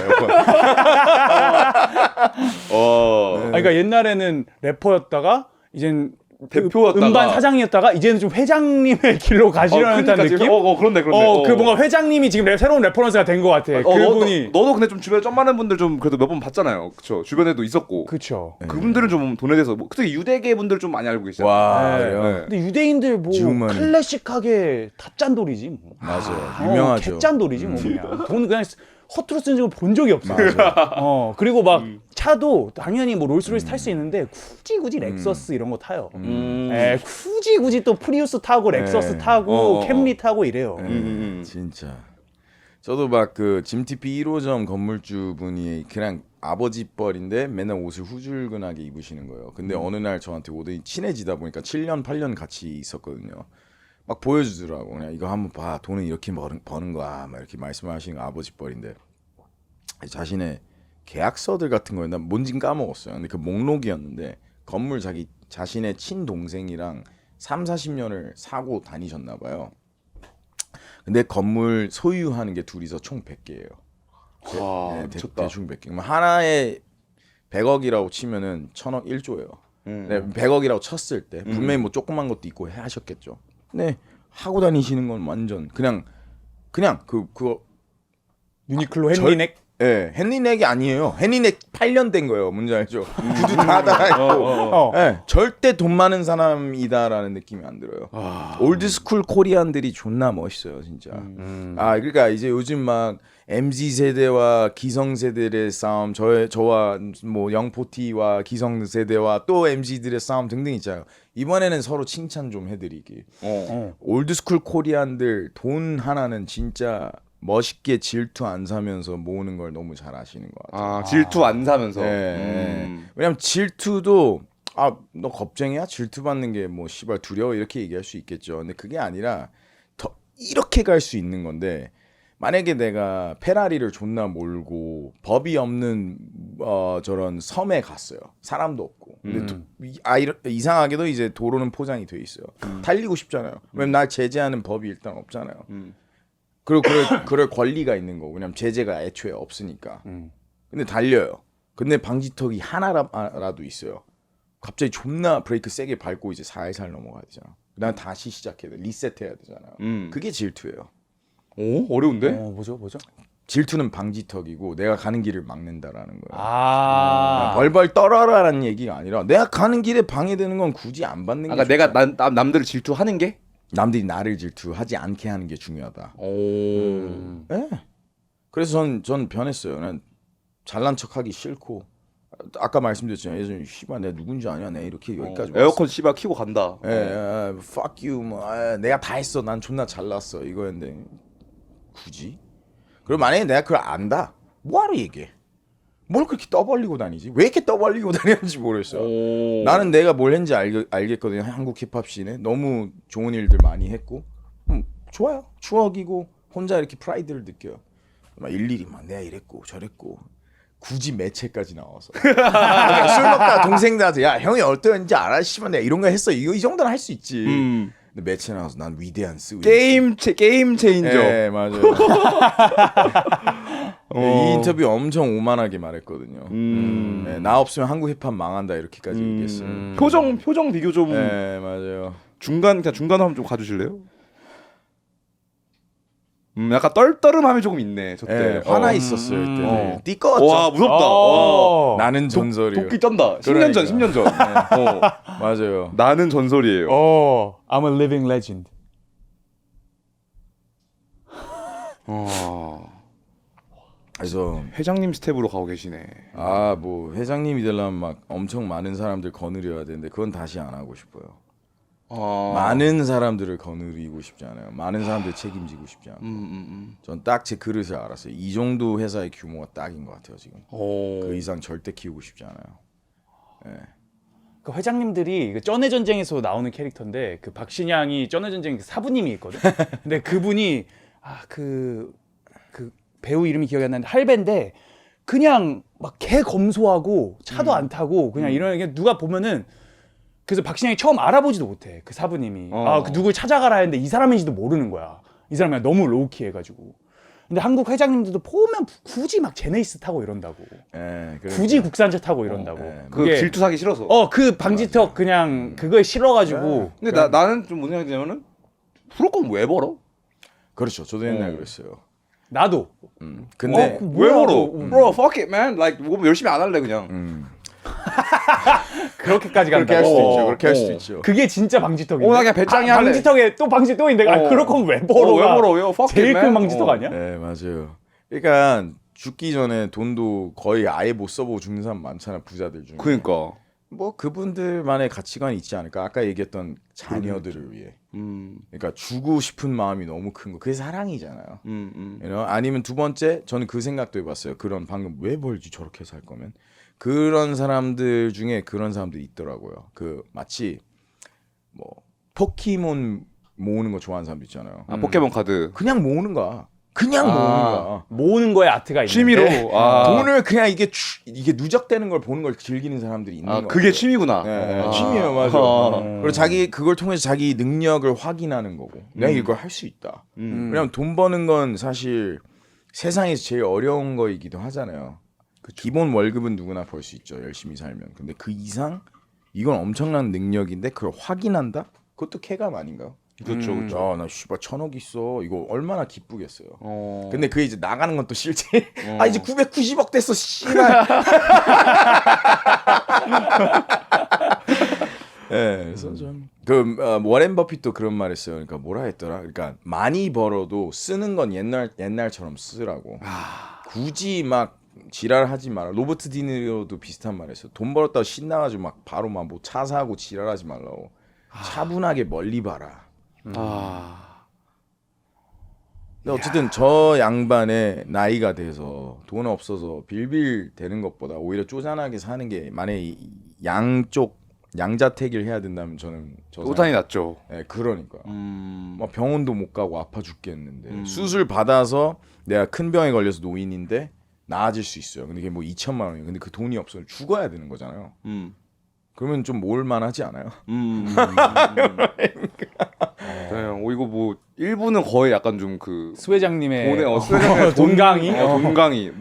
그러니까 옛날에는 래퍼였다가 이젠 대표였다가 음반 사장이었다가 이제는 좀 회장님의 길로 가시려는 듯한 느낌? 그런데. 그 뭔가 회장님이 지금 새로운 레퍼런스가 된 것 같아. 그분이. 너도 근데 좀 주변에 점 많은 분들 좀 그래도 몇 번 봤잖아요. 그렇죠. 주변에도 있었고. 그렇죠. 그분들은 좀 돈에 대해서 특히 유대계 분들 좀 많이 알고 계시잖아요. 와, 네. 그래요? 네. 근데 유대인들 뭐 지금은- 클래식하게 다 짠돌이지 뭐. 맞아요. 유명하죠. 개짠돌이지 뭐 그냥. 돈 그냥 허투루 쓰는 적을 본 적이 없어. 그리고 막 차도 당연히 뭐 롤스로이스 탈 수 있는데 굳이 렉서스 이런 거 타요. 굳이 또 프리우스 타고 렉서스 타고 캠리 타고 이래요. 진짜. 저도 막 그 짐티피 1호점 건물주 분이 그냥 아버지 뻘인데 맨날 옷을 후줄근하게 입으시는 거예요. 근데 어느 날 저한테 오더니 친해지다 보니까 7년 8년 같이 있었거든요. 막 보여주더라고. 그냥 이거 한번 봐. 돈은 이렇게 버는 거야. 막 이렇게 말씀하시는 거 아버지 뻘인데 자신의 계약서들 같은 거였나 뭔진 까먹었어요. 근데 그 목록이었는데 건물 자신의 친동생이랑 3-40년을 사고 다니셨나 봐요. 근데 건물 소유하는 게 둘이서 총 100개예요. 와, 미쳤다. 대충 100개. 그럼 하나에 100억이라고 치면은 1000억 1조예요. 네, 100억이라고 쳤을 때 분명히 뭐 조그만 것도 있고 하셨겠죠. 근데 하고 다니시는 건 완전 그냥 그거 유니클로 헨리넥. 예, 헨리넥이 아니에요. 헨리넥 8년 된 거예요. 뭔지 알죠? 구두 다 달아있고. 예, 절대 돈 많은 사람이다라는 느낌이 안 들어요. 올드스쿨 코리안들이 존나 멋있어요, 진짜. 그러니까 이제 요즘 막 MZ 세대와 기성 세대의 싸움, 저와 뭐 영포티와 기성 세대와 또 MZ들의 싸움 등등 있잖아요. 이번에는 서로 칭찬 좀 해드리기. 올드스쿨 코리안들 돈 하나는 진짜 멋있게 질투 안 사면서 모으는 걸 너무 잘 아시는 것 같아요. 질투 안 사면서. 왜냐면 질투도 너 겁쟁이야? 질투 받는 게 뭐 씨발 두려워 이렇게 얘기할 수 있겠죠. 근데 그게 아니라 더 이렇게 갈 수 있는 건데 만약에 내가 페라리를 존나 몰고 법이 없는 저런 섬에 갔어요. 사람도 없고. 근데 이상하게도 이제 도로는 포장이 돼 있어요. 달리고 싶잖아요. 왜냐면 날 제재하는 법이 일단 없잖아요. 그리고 그럴 권리가 있는 거고. 왜냐면 제재가 애초에 없으니까. 근데 달려요. 근데 방지턱이 하나라도 있어요. 갑자기 존나 브레이크 세게 밟고 이제 살살 넘어가야 되잖아. 그다음 다시 시작해야 돼. 리셋해야 되잖아요. 그게 질투예요. 오, 어려운데? 뭐죠? 질투는 방지턱이고 내가 가는 길을 막는다라는 거예요. 벌벌 떨어라라는 얘기가 아니라 내가 가는 길에 방해되는 건 굳이 안 받는 게 그러니까 내가 남들을 질투하는 게? 남들이 나를 질투하지 않게 하는 게 중요하다. 네. 그래서 전 변했어요. 난 잘난 척하기 싫고 아까 말씀드렸잖아요. 예전에 씨발 내가 누군지 아냐? 내가 이렇게 여기까지 왔어. 에어컨 씨발 키고 간다. fuck you 뭐 내가 다 했어. 난 존나 잘났어. 이거였는데 굳이? 그리고 만약에 내가 그걸 안다. 뭐하러 얘기해? 뭘 그렇게 떠벌리고 다니지? 왜 이렇게 떠벌리고 다니는지 모르겠어요. 나는 내가 뭘 했는지 알겠거든요. 한국 힙합 씬에 너무 좋은 일들 많이 했고 좋아요. 추억이고 혼자 이렇게 프라이드를 느껴요. 막 일일이 막 내가 이랬고 저랬고 굳이 매체까지 나와서 술 먹다 동생들한테 야 형이 어떠했는지 알아? 씨발 내가 이런 거 했어. 이 정도는 할 수 있지. 근데 매체 나와서 난 위대한 게임 체인저. 네 맞아요. 이 인터뷰 엄청 오만하게 말했거든요. 네, 나 없으면 한국 힙합 망한다 이렇게까지 얘기했어요. 표정 비교 좀. 네 맞아요. 중간 한번 좀 가주실래요? 약간 떨떠름함이 조금 있네. 저때 네, 화나 있었어요 그때. 띠꺼웠죠. 와 무섭다. 나는 전설이에요. 도끼 쩐다. 10년 전. 10년 전. 맞아요. 나는 전설이에요. I'm a living legend. 그래서 회장님 스텝으로 가고 계시네. 아 뭐 회장님이 되려면 막 엄청 많은 사람들 거느려야 되는데 그건 다시 안 하고 싶어요. 많은 사람들을 거느리고 싶지 않아요. 많은 사람들 책임지고 싶지 않아요. 전 딱 제 그릇을 알았어요. 이 정도 회사의 규모가 딱인 것 같아요 지금. 그 이상 절대 키우고 싶지 않아요. 네. 그 회장님들이 그 쩐의 전쟁에서 나오는 캐릭터인데 그 박신양이 쩐의 전쟁 그 사부님이 있거든. 근데 그분이 그 배우 이름이 기억이 안 나는데 할배인데 그냥 막 개 검소하고 차도 안 타고 그냥 이런 게 누가 보면은 그래서 박신양이 처음 알아보지도 못해. 그 사부님이 그 누굴 찾아가라 했는데 이 사람인지도 모르는 거야. 이 사람이 그냥 너무 로우키 해가지고. 근데 한국 회장님들도 보면 굳이 막 제네시스 타고 이런다고. 굳이 국산차 타고 이런다고. 그 질투 사기 싫어서. 그 방지턱 그냥 그거에 싫어가지고. 근데 나는 좀 무슨 생각이 드냐면은 부를 거면 왜 벌어? 그렇죠. 저도 옛날 그랬어요. 나도. 근데 왜 벌어? Bro, fuck it, man. Like 뭐 열심히 안 할래 그냥. 그렇게까지 그렇게 간다고. 할 수도 있죠. 그렇게 할 수도 있죠. 그게 진짜 방지턱인데. 나 그냥 배짱이 할래. 방지턱에 또 방지 또 있는데. 그럴 거면 왜 벌어? 왜 벌어요? Fuck 제일 it, 큰 man. 방지턱 아니야? 네 맞아요. 그러니까 죽기 전에 돈도 거의 아예 못 써보고 죽는 사람 많잖아 부자들 중에. 그러니까. 뭐 그분들만의 가치관이 있지 않을까. 아까 얘기했던 자녀들을 위해. 그러니까 주고 싶은 마음이 너무 큰 거. 그게 사랑이잖아요. You know? 아니면 두 번째 저는 그 생각도 해봤어요. 그런 방금 왜 벌지 저렇게 살 거면. 그런 사람들 중에 그런 사람들이 있더라고요. 그 마치 뭐 포켓몬 모으는 거 좋아하는 사람도 있잖아요. 포켓몬 카드. 그냥 모으는 거야. 그냥 모으는 거야. 모으는 거에 아트가 있는. 취미로. 돈을 그냥 이게 누적되는 걸 보는 걸 즐기는 사람들이 있는 거야. 그게 취미구나. 네, 취미예요, 맞아. 그리고 자기 그걸 통해서 자기 능력을 확인하는 거고. 내가 이걸 할 수 있다. 왜냐면 돈 버는 건 사실 세상에서 제일 어려운 거이기도 하잖아요. 기본 월급은 누구나 벌 수 있죠. 열심히 살면. 근데 그 이상 이건 엄청난 능력인데 그걸 확인한다? 그것도 쾌감 아닌가요? 그렇죠, 그렇죠. 나 씨발 1,000억 있어. 이거 얼마나 기쁘겠어요. 근데 그 이제 나가는 건 또 싫지. 이제 990억 됐어. 씨발. 네, 그래서 좀 워렌 버핏도 그런 말했어요. 그러니까 뭐라 했더라. 그러니까 많이 벌어도 쓰는 건 옛날처럼 쓰라고. 굳이 막 지랄하지 마라. 로버트 디니로도 비슷한 말했어요. 돈 벌었다고 신나가지고 막 바로 막 뭐 차 사고 지랄하지 말라고. 차분하게 멀리 봐라. 근데 어쨌든 저 양반의 나이가 돼서 돈 없어서 빌빌 대는 것보다 오히려 쪼잔하게 사는 게 만약에 양자택일 해야 된다면 저는 오탄이 낫죠. 네, 그러니까 막 병원도 못 가고 아파 죽겠는데 수술 받아서 내가 큰 병에 걸려서 노인인데 나아질 수 있어요. 근데 이게 뭐 2천만 원이에요. 근데 그 돈이 없어요. 죽어야 되는 거잖아요. 그러면 좀 모을만하지 않아요? 네, 이거 뭐 일부는 거의 약간 좀 그 수 회장님의 돈의 돈강의 돈강이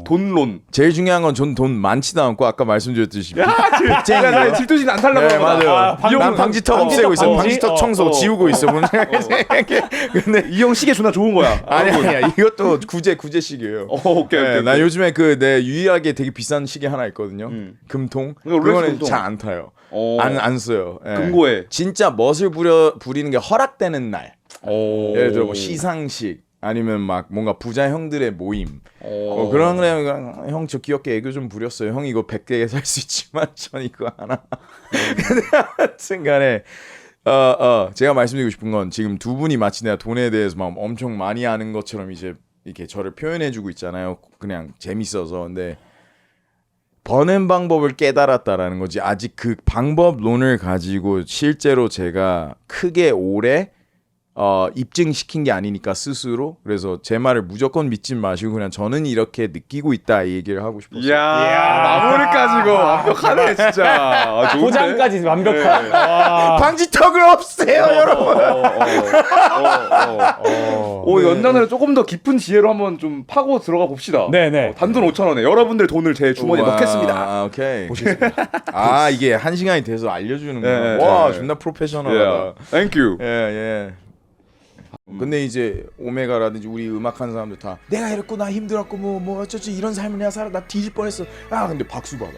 돈론. 제일 중요한 건 전 돈 많지도 않고 아까 말씀드렸듯이 나 질투심 안 살려고. 네, 맞아요. 난 방지턱 없애고 있어. 방지? 방지턱 청소 지우고 있어. 근데 이 형 시계 존나 좋은 거야. 아니야. 이것도 구제식이에요. 오케이. 나 요즘에 그 내 유일하게 되게 비싼 시계 하나 있거든요. 금통. 그거는 잘 안 타요. 안 써요. 예. 금고에. 진짜 멋을 부리는 게 허락되는 날. 예를 들어 뭐 시상식 아니면 막 뭔가 부자 형들의 모임. 그런 거면 형 저 귀엽게 애교 좀 부렸어요. 형 이거 100개 살 수 있지만 전 이거 하나. 근데 하여튼간에 제가 말씀드리고 싶은 건 지금 두 분이 마치 내가 돈에 대해서 막 엄청 많이 아는 것처럼 이제 이렇게 저를 표현해주고 있잖아요. 그냥 재밌어서. 근데 버는 방법을 깨달았다라는 거지. 아직 그 방법론을 가지고 실제로 제가 크게 오래 입증시킨 게 아니니까 스스로. 그래서 제 말을 무조건 믿지 마시고 그냥 저는 이렇게 느끼고 있다 이 얘기를 하고 싶었어요. 이야, 마무리까지 이거 완벽하네 진짜. 좋은데? 포장까지 완벽한. 방지턱을 없애요 여러분. 연장을 조금 더 깊은 지혜로 한번 좀 파고 들어가 봅시다. 네네. 단돈 5,000원에 여러분들 돈을 제 주머니에 넣겠습니다. 오케이. 보시겠습니다. 이게 1시간이 돼서 알려주는구나. 네, 와 네. 존나 프로페셔널하다. Thank you. 예. 근데 이제 오메가라든지 우리 음악하는 사람들 다 내가 이랬고 나 힘들었고 뭐 어쩌지 이런 삶을 내가 살아 나 뒤질 뻔했어. 아 근데 박수 받아.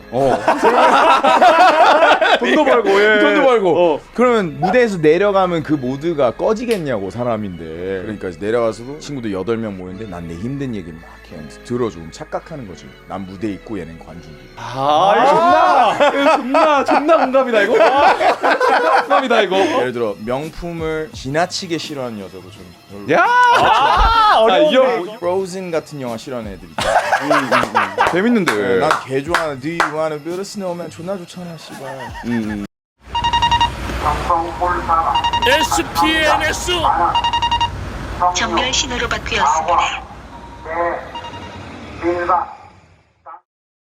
돈도 벌고 예. 돈도 벌고. 그러면 무대에서 내려가면 그 모두가 꺼지겠냐고 사람인데. 그러니까 이제 내려가서도 친구들 8명 모였는데 난 내 힘든 얘기 막 그냥 들어주고 착각하는 거지. 난 무대에 있고 얘는 관중들. 존나 공감이다 이거. 존나 공감이다 이거. 예를 들어 명품을 지나치게 싫어하는 여자도 좀 별로. 야. 이 형. 프로즌 같은 영화 싫어하는 애들 있잖아. 재밌는데. 난 개 좋아하는 Do You Wanna Build a Snowman 존나 좋잖아 씨발. SPNS 정렬 신호로 바뀌었습니다. 네, 1번